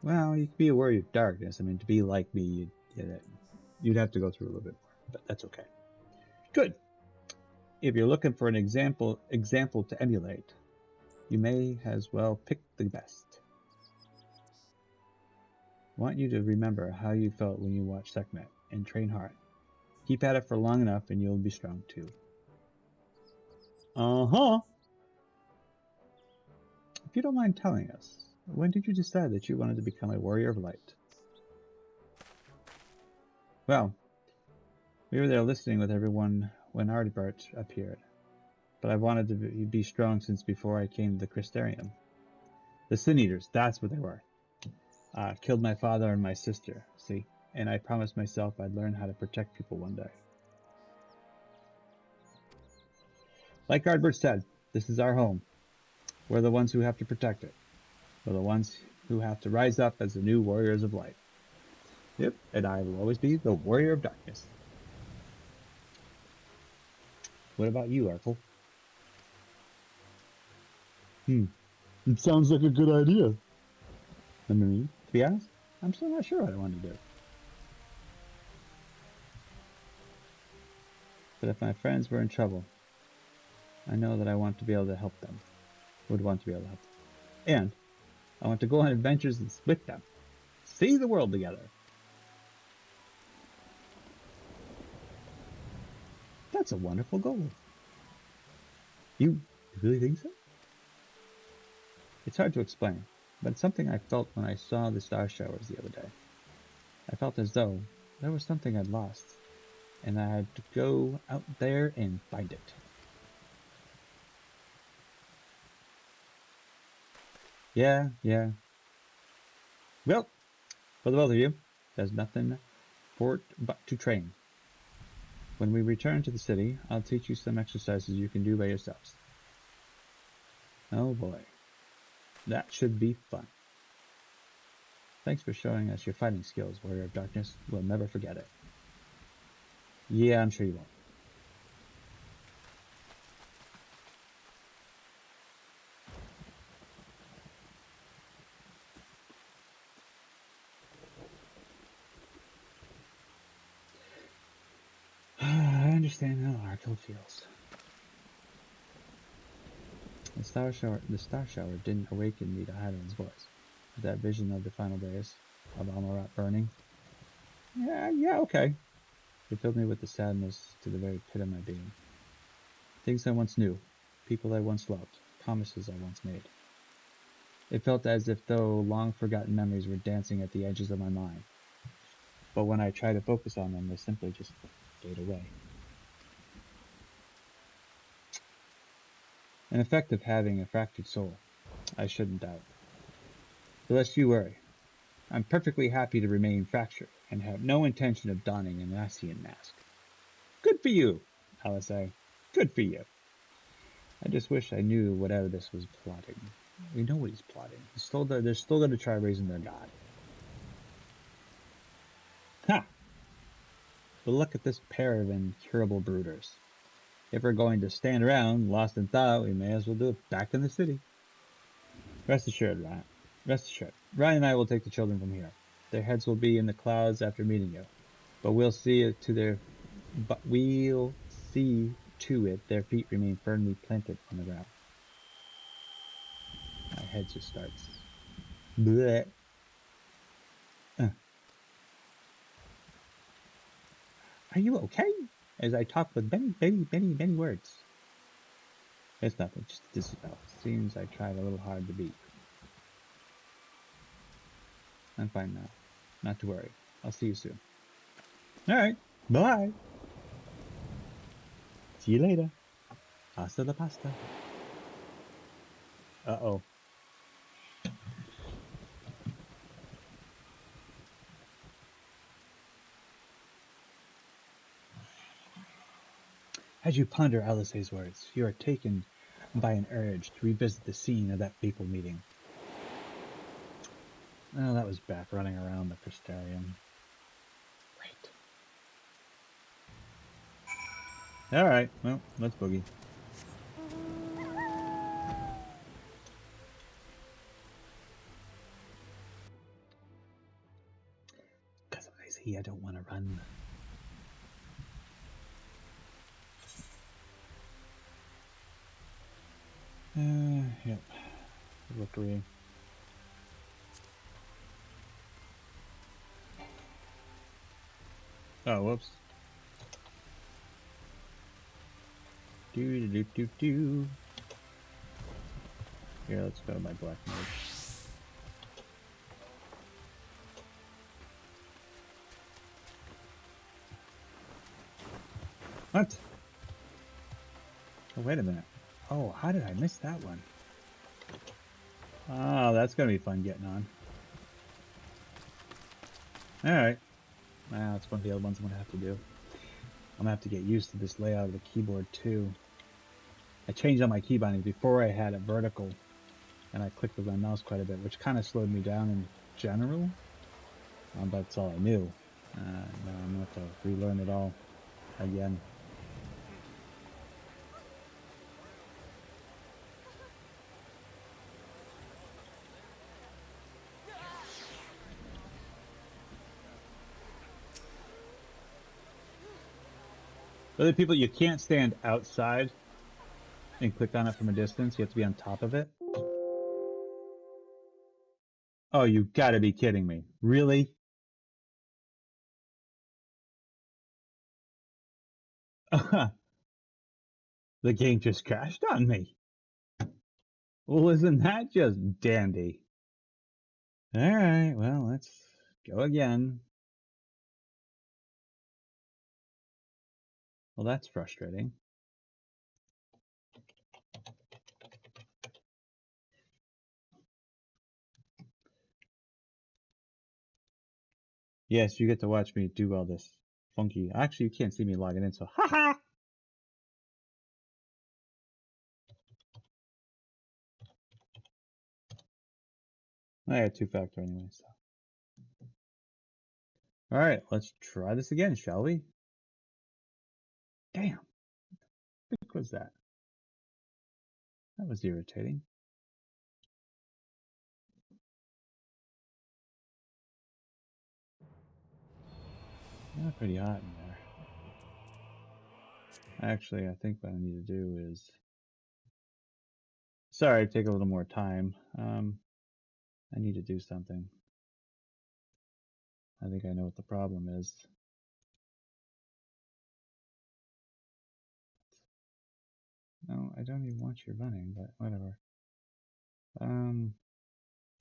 Well, you could be a Warrior of Darkness. I mean, to be like me, you'd have to go through a little bit more, but that's okay. Good. If you're looking for an example to emulate, you may as well pick the best. I want you to remember how you felt when you watched Sekhmet and train hard. Keep at it for long enough and you'll be strong too. Uh-huh. If you don't mind telling us, when did you decide that you wanted to become a warrior of light? Well, we were there listening with everyone when Ardbert appeared, but I've wanted to be strong since before I came to the Crystarium. The Sin Eaters, that's what they were. Killed my father and my sister, see? And I promised myself I'd learn how to protect people one day. Like Ardbert said, this is our home. We're the ones who have to protect it. We're the ones who have to rise up as the new warriors of light. Yep, and I will always be the warrior of darkness. What about you, Arkle? It sounds like a good idea. I mean, to be honest, I'm still not sure what I want to do. But if my friends were in trouble, I know that I want to be able to help them. Would want to be able to help them. And I want to go on adventures with them. See the world together. That's a wonderful goal. You really think so? It's hard to explain, but it's something I felt when I saw the star showers the other day. I felt as though there was something I'd lost, and I had to go out there and find it. Yeah. Well, for the both of you, there's nothing for it but to train. When we return to the city, I'll teach you some exercises you can do by yourselves. Oh boy, that should be fun. Thanks for showing us your fighting skills, Warrior of Darkness. We'll never forget it. Yeah, I'm sure you won't. I understand how Arkle feels. The star shower didn't awaken me to Hyland's voice. That vision of the final days of Amarat burning. Yeah, okay. It filled me with the sadness to the very pit of my being. Things I once knew, people I once loved, promises I once made. It felt as if though long forgotten memories were dancing at the edges of my mind. But when I tried to focus on them, they simply just fade away. An effect of having a fractured soul, I shouldn't doubt. But lest you worry, I'm perfectly happy to remain fractured and have no intention of donning an Ascian mask. Good for you, Alisai. Good for you. I just wish I knew what Erebus was plotting. We know what he's plotting. They're still going to try raising their god. Ha! But look at this pair of incurable brooders. If we're going to stand around, lost in thought, we may as well do it back in the city. Rest assured, Ryan. Rest assured. Ryan and I will take the children from here. Their heads will be in the clouds after meeting you. But we'll see to it their feet remain firmly planted on the ground. My head just starts. Bleh. Are you okay? As I talk with many words. It's nothing, just a dispel. Seems I tried a little hard to beat. I'm fine now. Not to worry. I'll see you soon. Alright. Bye. See you later. Pasta la pasta. Uh-oh. As you ponder Alice's words, you are taken by an urge to revisit the scene of that fateful meeting. Oh, that was back running around the Crystarium. Right. Alright, well, let's boogie. Because I see I don't want to run. Yep. Rookery. Oh, whoops. Do do do do. Here, let's go to my black mage. What? Oh, wait a minute. Oh, how did I miss that one? Oh, that's gonna be fun getting on. Alright. Wow, that's one of the other ones I'm gonna have to do. I'm gonna have to get used to this layout of the keyboard too. I changed on my key binding. Before I had it vertical, and I clicked with my mouse quite a bit, which kind of slowed me down in general. But that's all I knew. Now I'm gonna have to relearn it all again. Other people, you can't stand outside and click on it from a distance. You have to be on top of it. Oh, you gotta be kidding me. Really? The game just crashed on me. Well, isn't that just dandy? Alright, well, let's go again. Well, that's frustrating. Yes, you get to watch me do all this funky. Actually, you can't see me logging in, so haha! I had two-factor anyway, so. Alright, let's try this again, shall we? Damn. What was that? That was irritating. Not pretty hot in there. Actually, I think what I need to do is... Sorry, take a little more time. I need to do something. I think I know what the problem is. No, I don't even want you running, but whatever.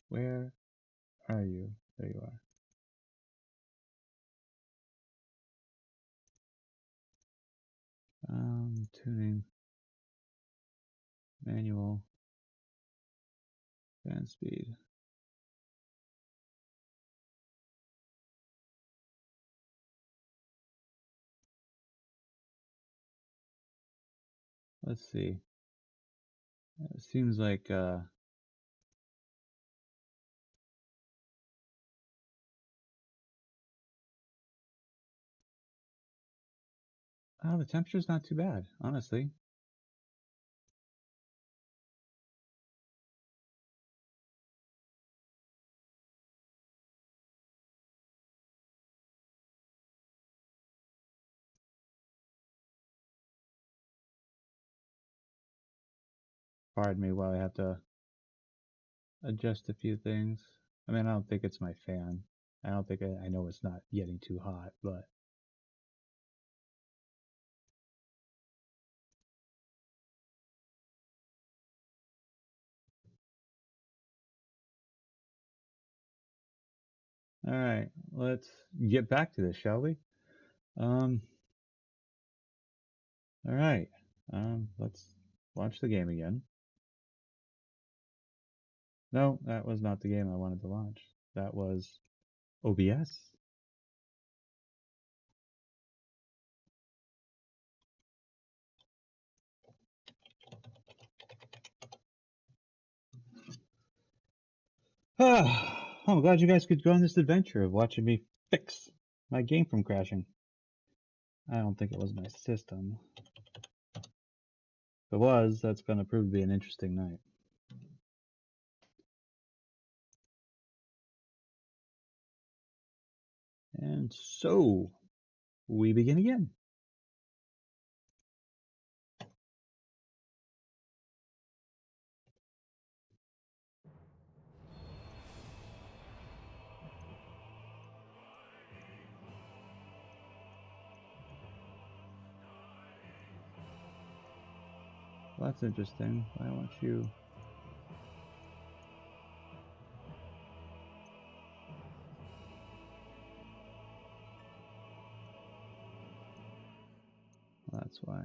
Where are you? There you are. Tuning. Manual. Fan speed. Let's see. It seems like, oh, the temperature's not too bad, honestly. Pardon me while I have to adjust a few things. I mean, I don't think it's my fan. I don't think I know it's not getting too hot, but all right, let's get back to this, shall we? All right, let's launch the game again. No, that was not the game I wanted to launch. That was OBS. I'm glad you guys could go on this adventure of watching me fix my game from crashing. I don't think it was my system. If it was, that's going to prove to be an interesting night. And so, we begin again. Well, that's interesting. Why don't you... Well, that's why.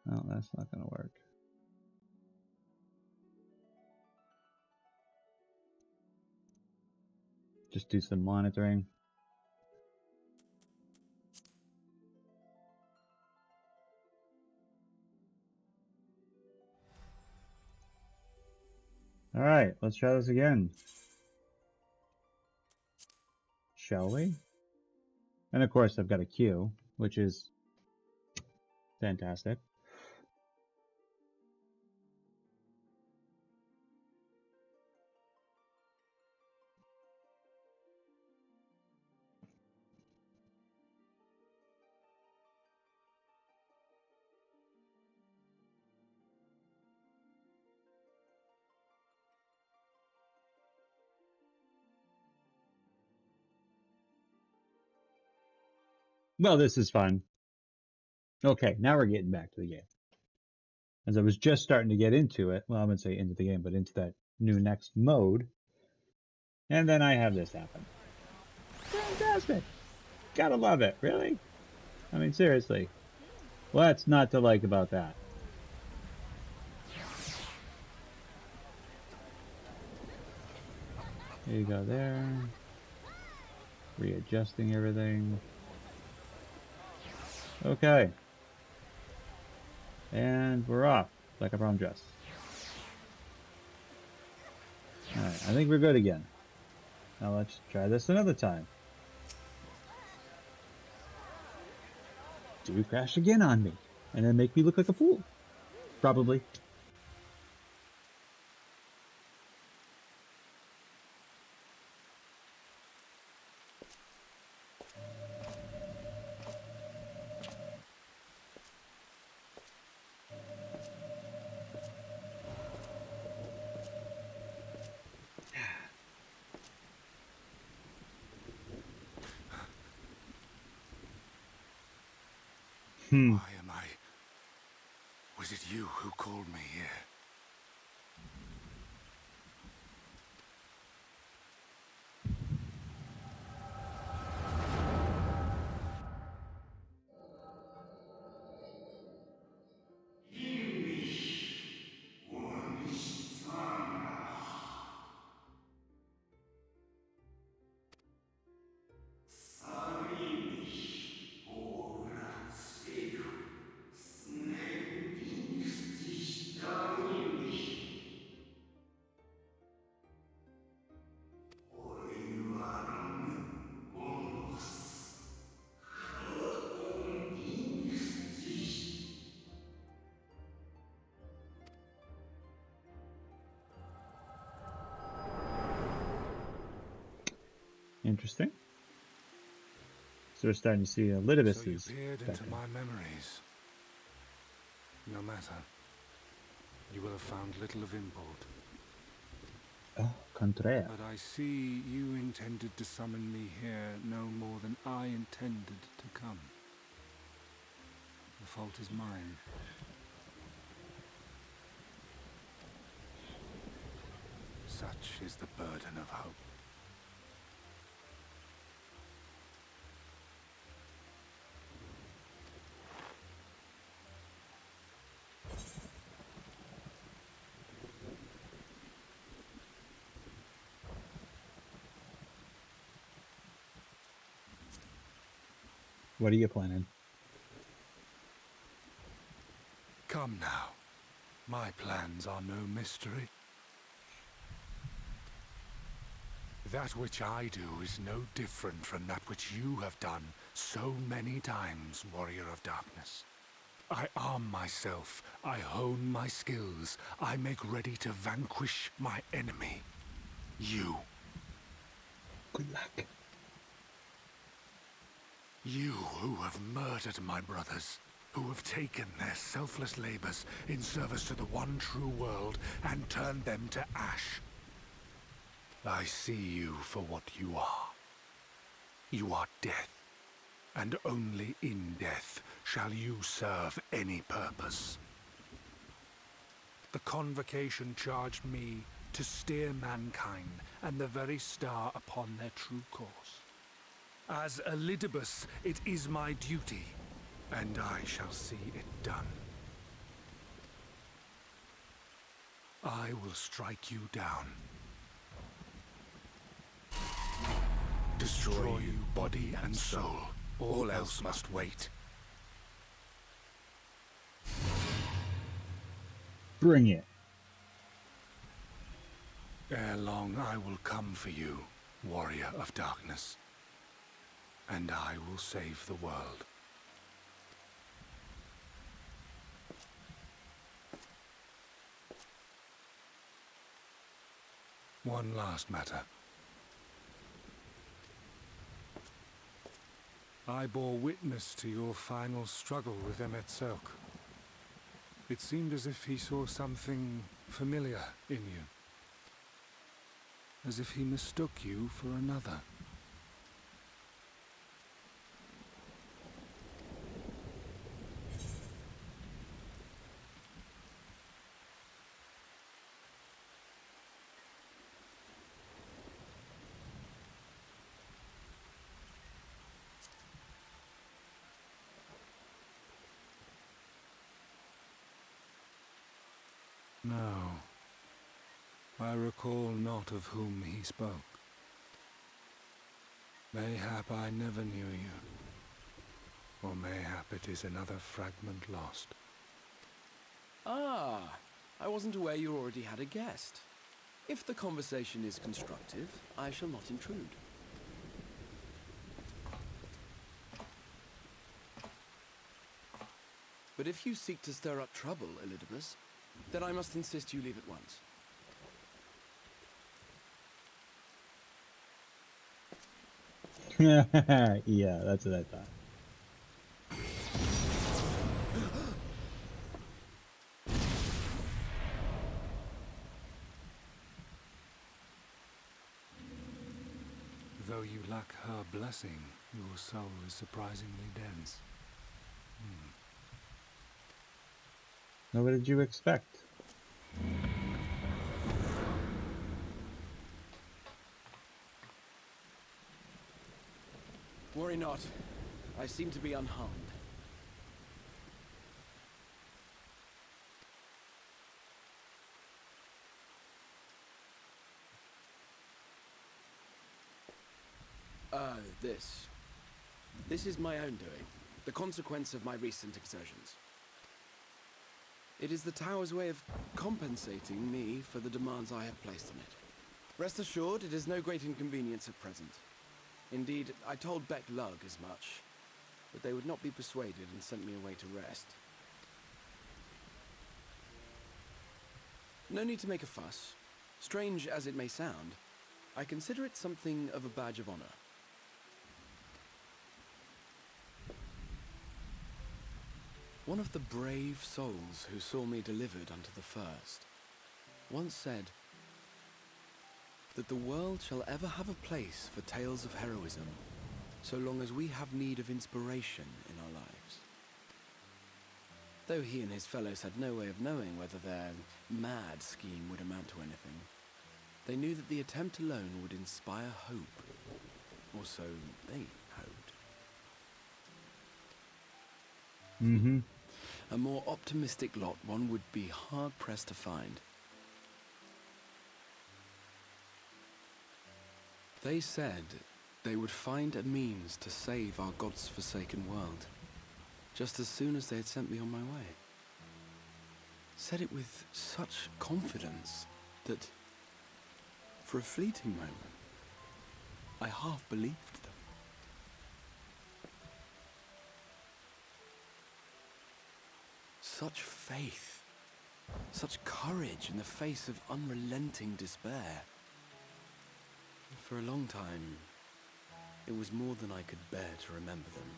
No, that's not going to work. Just do some monitoring. Alright, let's try this again. Shall we? And of course I've got a queue, which is fantastic. Well, this is fun. Okay, now we're getting back to the game. As I was just starting to get into it, well, I wouldn't say into the game, but into that new next mode. And then I have this happen. Fantastic! Gotta love it, really? I mean, seriously. What's not to like about that? There you go there. Readjusting everything. Okay. And we're off, like a prom dress. Alright, I think we're good again. Now let's try this another time. Do crash again on me, and then make me look like a fool. Probably. Why am I... Was it you who called me here? Interesting. So we're starting to see a little bit So of you this. peered into my memories. No matter. You will have found little of import. Oh, contraire. But I see you intended to summon me here no more than I intended to come. The fault is mine. Such is the burden of hope. What are you planning? Come now. My plans are no mystery. That which I do is no different from that which you have done so many times, Warrior of Darkness. I arm myself, I hone my skills, I make ready to vanquish my enemy. You. Good luck. You who have murdered my brothers, who have taken their selfless labors in service to the one true world and turned them to ash. I see you for what you are. You are death, and only in death shall you serve any purpose. The Convocation charged me to steer mankind and the very star upon their true course. As Elidibus, it is my duty, and I shall see it done. I will strike you down. Destroy you body and soul. All else must wait. Bring it. Ere long I will come for you, warrior of darkness, and I will save the world. One last matter. I bore witness to your final struggle with Emet-Selch. It seemed as if he saw something familiar in you. As if he mistook you for another. No. I recall not of whom he spoke. Mayhap I never knew you. Or mayhap it is another fragment lost. Ah, I wasn't aware you already had a guest. If the conversation is constructive, I shall not intrude. But if you seek to stir up trouble, Elidibus, then I must insist you leave at once. Yeah, that's what I thought. Though you lack her blessing, your soul is surprisingly dense. Now, what did you expect? Worry not. I seem to be unharmed. This is my own doing, the consequence of my recent exertions. It is the Tower's way of compensating me for the demands I have placed on it. Rest assured, it is no great inconvenience at present. Indeed, I told Beck Lug as much, but they would not be persuaded and sent me away to rest. No need to make a fuss. Strange as it may sound, I consider it something of a badge of honor. One of the brave souls who saw me delivered unto the first once said that the world shall ever have a place for tales of heroism so long as we have need of inspiration in our lives. Though he and his fellows had no way of knowing whether their mad scheme would amount to anything, they knew that the attempt alone would inspire hope, or so they hoped. Mm-hmm. A more optimistic lot one would be hard-pressed to find. They said they would find a means to save our God's forsaken world, just as soon as they had sent me on my way. Said it with such confidence that, for a fleeting moment, I half believed them. Such faith, such courage in the face of unrelenting despair. For a long time, it was more than I could bear to remember them.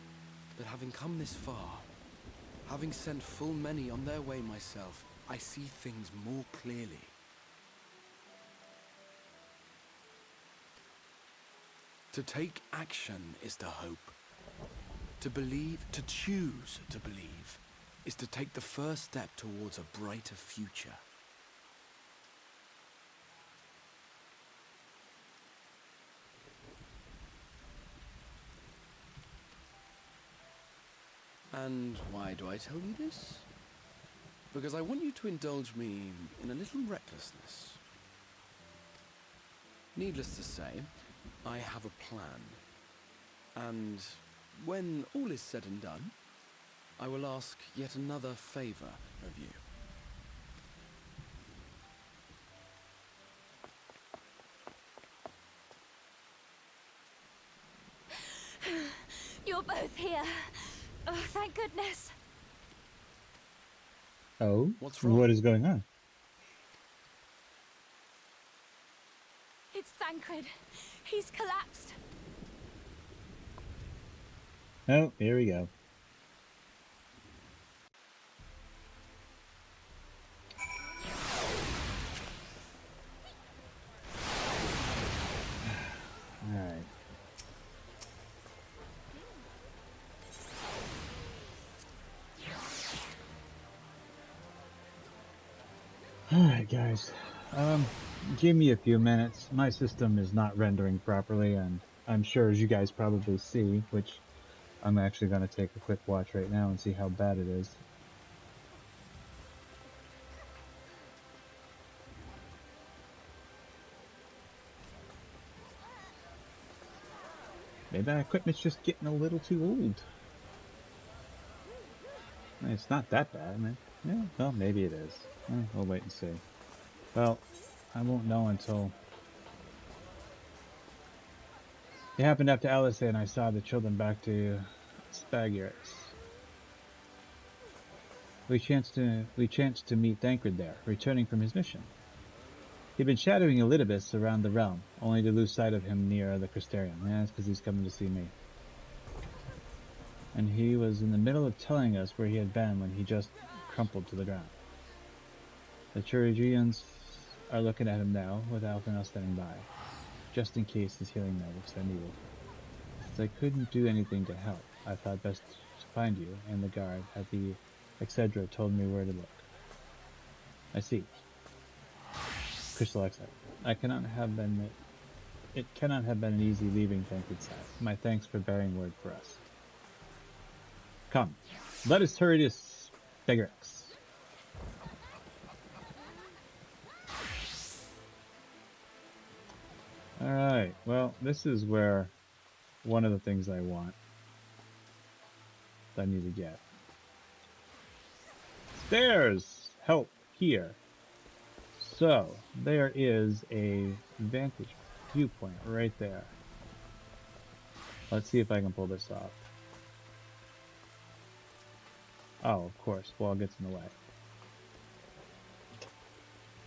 But having come this far, having sent full many on their way myself, I see things more clearly. To take action is to hope. To believe, to choose to believe, is to take the first step towards a brighter future. And why do I tell you this? Because I want you to indulge me in a little recklessness. Needless to say, I have a plan. And when all is said and done, I will ask yet another favor of you. You're both here. Oh, thank goodness. Oh? What's wrong? What is going on? It's Thancred. He's collapsed. Oh, here we go. Alright. Alright, guys. Give me a few minutes. My system is not rendering properly, and I'm sure, as you guys probably see, which I'm actually going to take a quick watch right now and see how bad it is. Maybe that equipment's just getting a little too old. It's not that bad, man. Yeah, well, maybe it is. We'll wait and see. Well, I won't know until... It happened after Alice and I saw the children back to Spagyrex. We chanced to meet Thancred there, returning from his mission. He'd been shadowing Elidibus around the realm, only to lose sight of him near the Crystarium. Yeah, that's because he's coming to see me. And he was in the middle of telling us where he had been when he just crumpled to the ground. The Chirurgians are looking at him now, with Alphinaud standing by, just in case his healing nerves are needed. Since I couldn't do anything to help, I thought best to find you, and the guard at the XIV told me where to look. I see. Crystal XIV. It cannot have been an easy leaving Thancred's side. My thanks for bearing word for us. Come, let us hurry to Spagyrex. Alright, well, this is where one of the things I want that I need to get. Stairs! Help here. So, there is a vantage viewpoint right there. Let's see if I can pull this off. Oh, of course, wall gets in the way.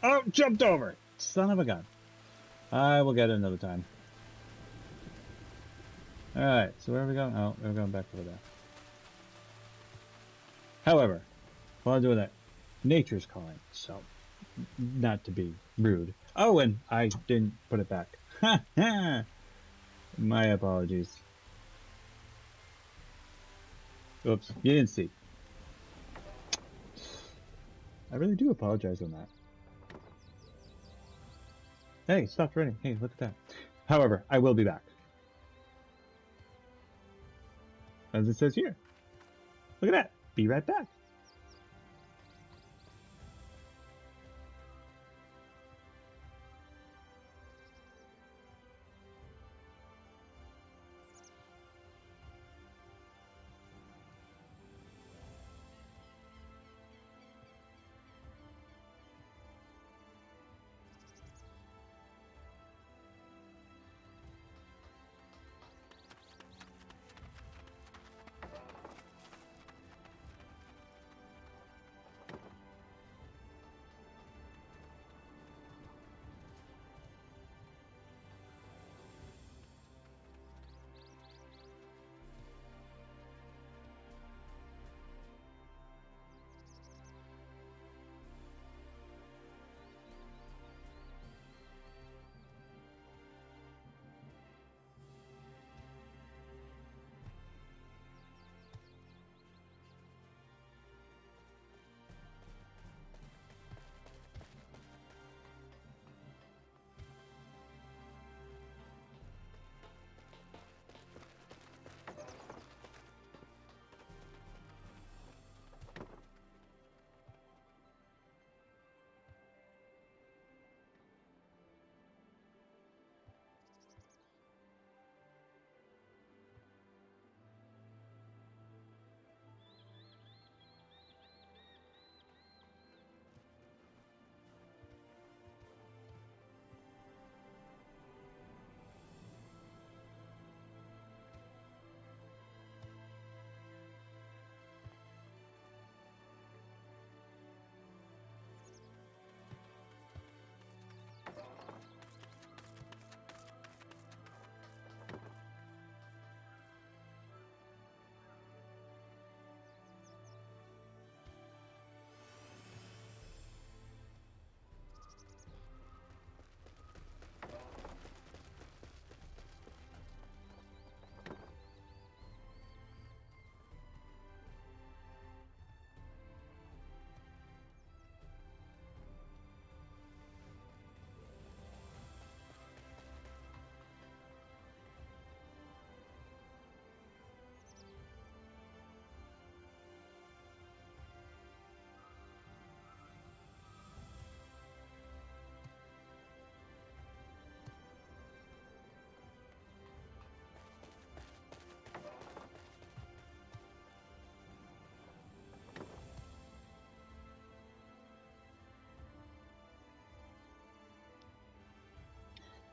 Oh, jumped over! Son of a gun. I will get it another time. Alright, so where are we going? Oh, we're going back over there. However, while I'm doing that, nature's calling, so not to be rude. Oh, and I didn't put it back. Ha ha! My apologies. Oops, you didn't see. I really do apologize on that. Hey, stop running. Hey, look at that. However, I will be back. As it says here. Look at that. Be right back.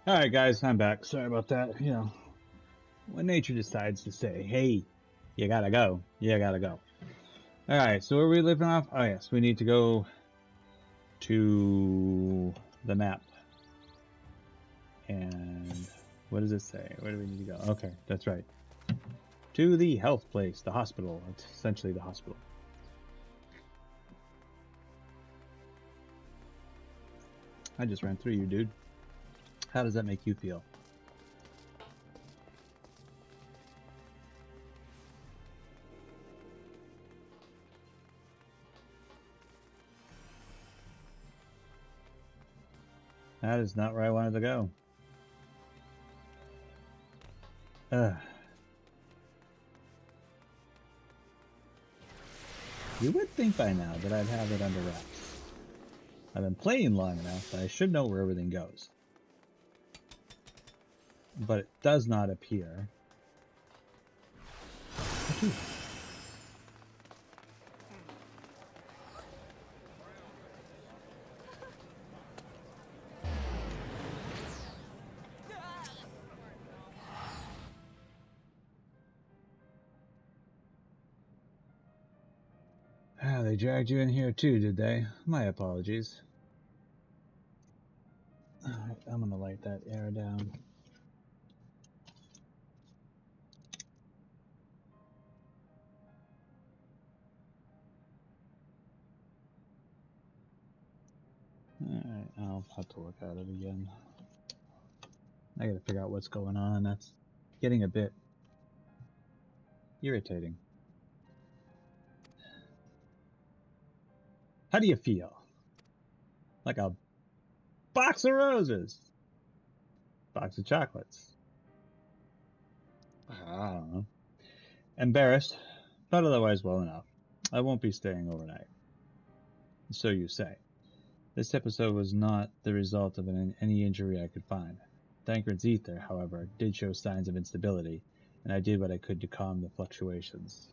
Alright guys, I'm back. Sorry about that. You know, when nature decides to say, hey, you gotta go, you gotta go. Alright, so where are we living off? Oh yes, we need to go to the map. And what does it say? Where do we need to go? Okay, that's right. To the health place, the hospital. It's essentially the hospital. I just ran through you, dude. How does that make you feel? That is not where I wanted to go. Ugh. You would think by now that I'd have it under wraps. I've been playing long enough that I should know where everything goes. But it does not appear. Ah, they dragged you in here too, did they? My apologies. Alright, I'm gonna light that air down. Alright, I'll have to look at it again. I gotta figure out what's going on. That's getting a bit irritating. How do you feel? Like a box of roses. Box of chocolates. I don't know. Embarrassed, but otherwise well enough. I won't be staying overnight. So you say. This episode was not the result of any injury I could find. Thancred's ether, however, did show signs of instability, and I did what I could to calm the fluctuations.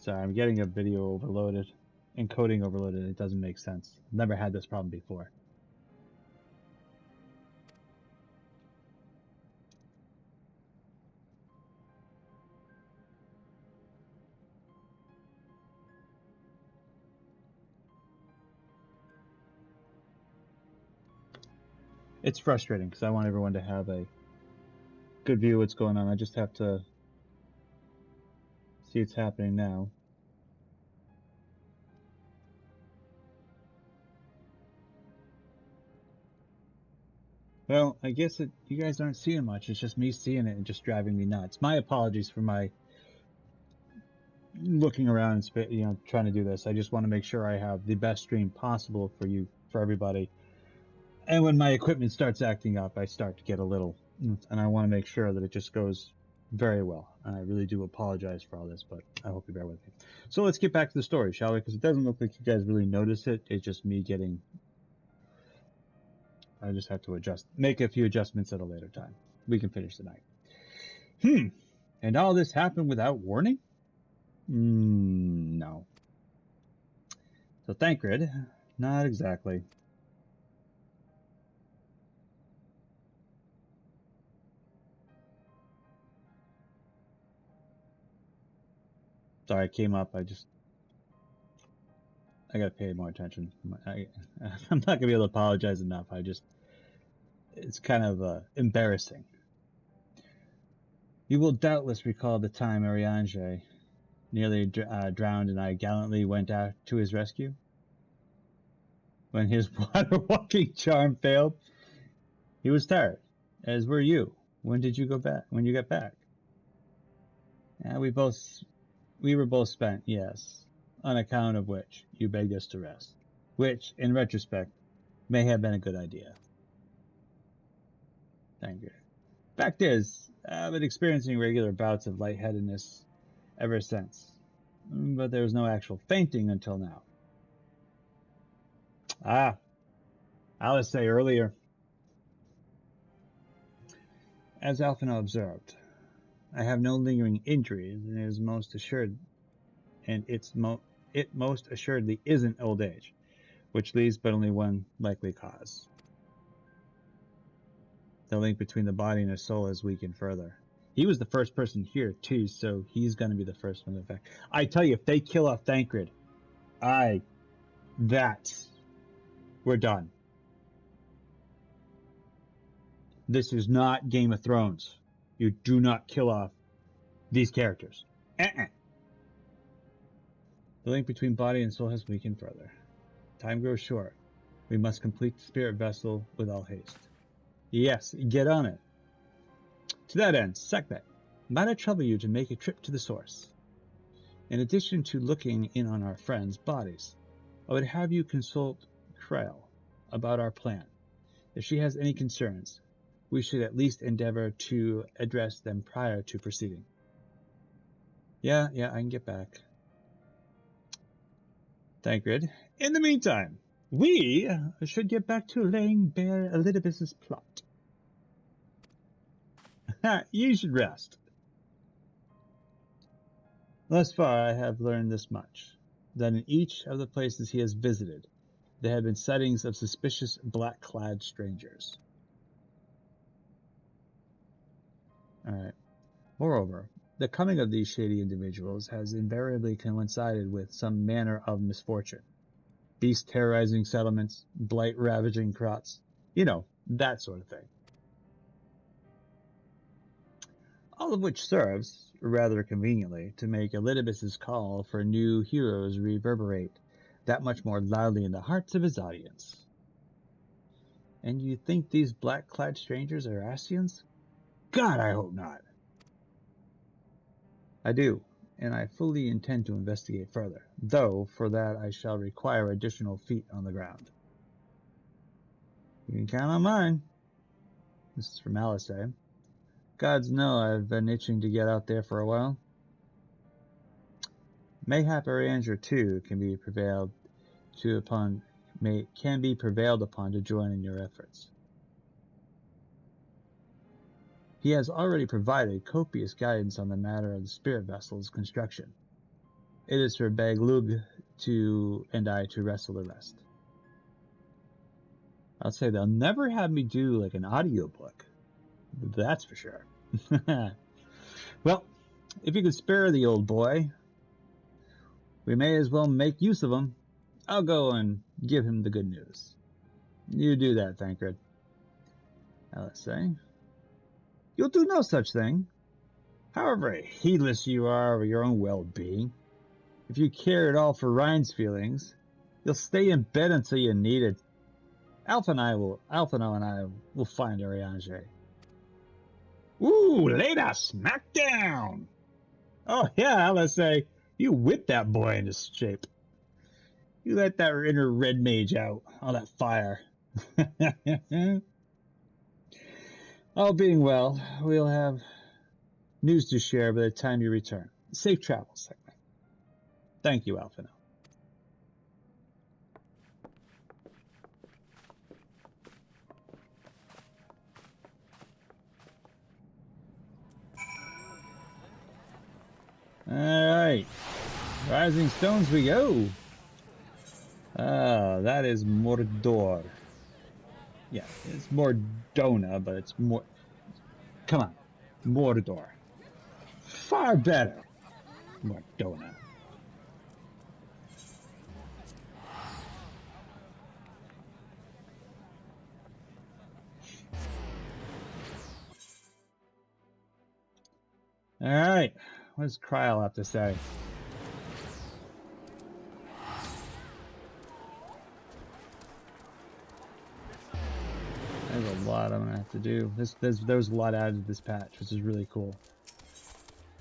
Sorry, I'm getting a video overloaded. Encoding overloaded, it doesn't make sense. I've never had this problem before. It's frustrating because I want everyone to have a good view of what's going on. I just have to see it's happening now. Well, I guess you guys aren't seeing much. It's just me seeing it and just driving me nuts. My apologies for my looking around and trying to do this. I just want to make sure I have the best stream possible for everybody. And when my equipment starts acting up, I start to get a little, and I want to make sure that it just goes very well. And I really do apologize for all this, but I hope you bear with me. So let's get back to the story, shall we? Because it doesn't look like you guys really notice it. It's just me getting. I just have to make a few adjustments at a later time. We can finish tonight. And all this happened without warning? No. So Thancred, not exactly. Sorry, I came up. I gotta pay more attention. I'm not gonna be able to apologize enough. It's kind of embarrassing. You will doubtless recall the time Ariange nearly drowned and I gallantly went out to his rescue? When his water walking charm failed? He was tired, as were you. When did you go back? When you got back? We were both spent, yes, on account of which you begged us to rest, which, in retrospect, may have been a good idea. Thank you. Fact is, I've been experiencing regular bouts of lightheadedness ever since, but there was no actual fainting until now. Ah, I was say earlier, as Alphino observed, I have no lingering injuries, and it most assuredly isn't old age, which leaves but only one likely cause. The link between the body and the soul is weakened further. He was the first person here too, so he's gonna be the first one to affect. I tell you, if they kill off Thancred, we're done. This is not Game of Thrones. You do not kill off these characters. The link between body and soul has weakened further. Time grows short. We must complete the spirit vessel with all haste. Yes, get on it. To that end, Sekhmet, might I trouble you to make a trip to the source? In addition to looking in on our friends' bodies, I would have you consult Krell about our plan. If she has any concerns, we should at least endeavor to address them prior to proceeding. Yeah, I can get back. Thancred. In the meantime, we should get back to laying bare Elidibus's plot. You should rest. Thus far, I have learned this much, that in each of the places he has visited, there have been sightings of suspicious black-clad strangers. Alright. Moreover, the coming of these shady individuals has invariably coincided with some manner of misfortune. Beasts terrorizing settlements, blight ravaging crops, that sort of thing. All of which serves, rather conveniently, to make Elidibus's call for new heroes reverberate that much more loudly in the hearts of his audience. And you think these black-clad strangers are Ascians? God, I hope not. I do, and I fully intend to investigate further, though for that I shall require additional feet on the ground. You can count on mine. This is from Alisay. Gods know I've been itching to get out there for a while. Mayhap Aranger too can be prevailed upon to join in your efforts. He has already provided copious guidance on the matter of the spirit vessel's construction. It is for Baglug and I to wrestle the rest. I'll say they'll never have me do like an audiobook. That's for sure. Well, if you could spare the old boy, we may as well make use of him. I'll go and give him the good news. You do that, Thancred. Let's say. You'll do no such thing. However heedless you are of your own well-being, if you care at all for Ryan's feelings, you'll stay in bed until you need it. Alphino and I will find Ariange. Ooh, lay that smack down! Oh yeah, let's say, you whipped that boy into shape. You let that inner red mage out, all that fire. All being well, we'll have news to share by the time you return. Safe travels, Sekhmet. Thank you, Alphino. Alright. Rising Stones we go. That is Mordor. Yeah, it's Mordona, but it's more... Come on. Mordor. Far better. Mordona. Alright. What does Kryl have to say? There's a lot I'm gonna have to do. There was a lot added to this patch, which is really cool.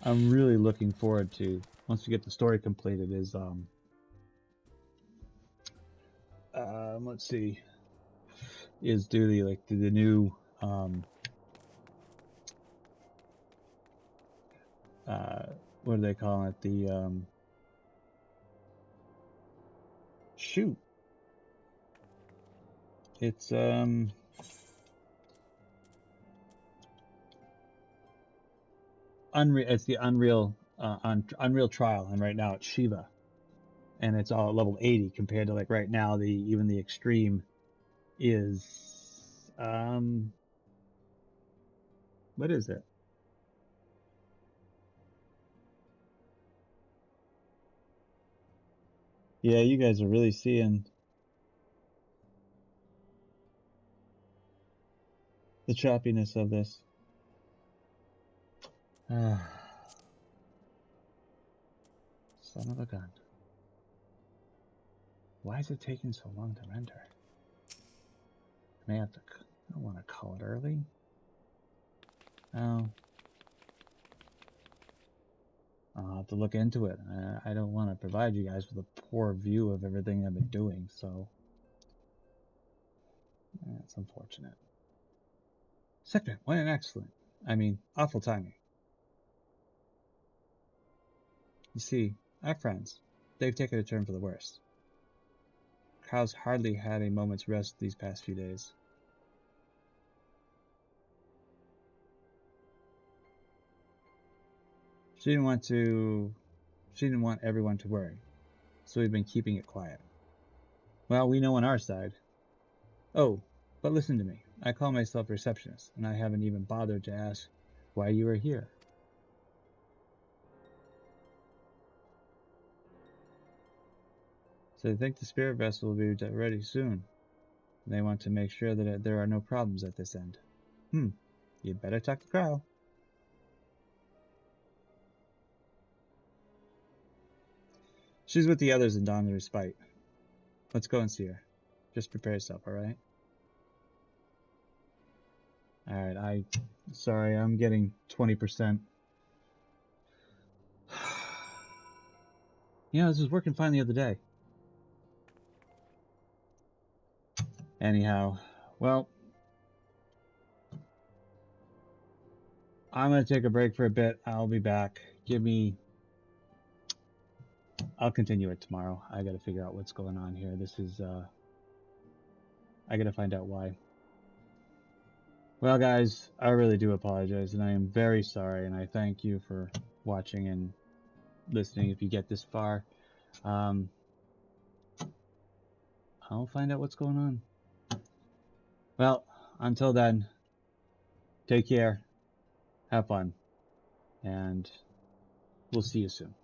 I'm really looking forward to, once we get the story completed, is let's see, is do the new what do they call it? The shoot. It's Unreal. It's the Unreal Unreal Trial, and right now it's Shiva, and it's all at level 80 compared to like right now even the Extreme is what is it? Yeah, you guys are really seeing the choppiness of this. Son of a gun. Why is it taking so long to render? I may have to. I don't want to call it early. Oh. I'll have to look into it. I don't want to provide you guys with a poor view of everything I've been doing, so that's unfortunate. Second, what an excellent. I mean, awful timing. You see, our friends, they've taken a turn for the worse. Kyle's hardly had a moment's rest these past few days. She didn't want everyone to worry, so we've been keeping it quiet. Well, we know on our side. Oh, but listen to me. I call myself receptionist, and I haven't even bothered to ask why you are here. So they think the spirit vessel will be ready soon. They want to make sure that there are no problems at this end. You'd better talk to Crow. She's with the others in Dawn's respite. Let's go and see her. Just prepare yourself, alright? Alright, sorry, I'm getting 20%. This was working fine the other day. Anyhow, well, I'm gonna take a break for a bit. I'll be back. I'll continue it tomorrow. I gotta figure out what's going on here. I gotta find out why. Well, guys, I really do apologize, and I am very sorry, and I thank you for watching and listening if you get this far. I'll find out what's going on. Well, until then, take care, have fun, and we'll see you soon.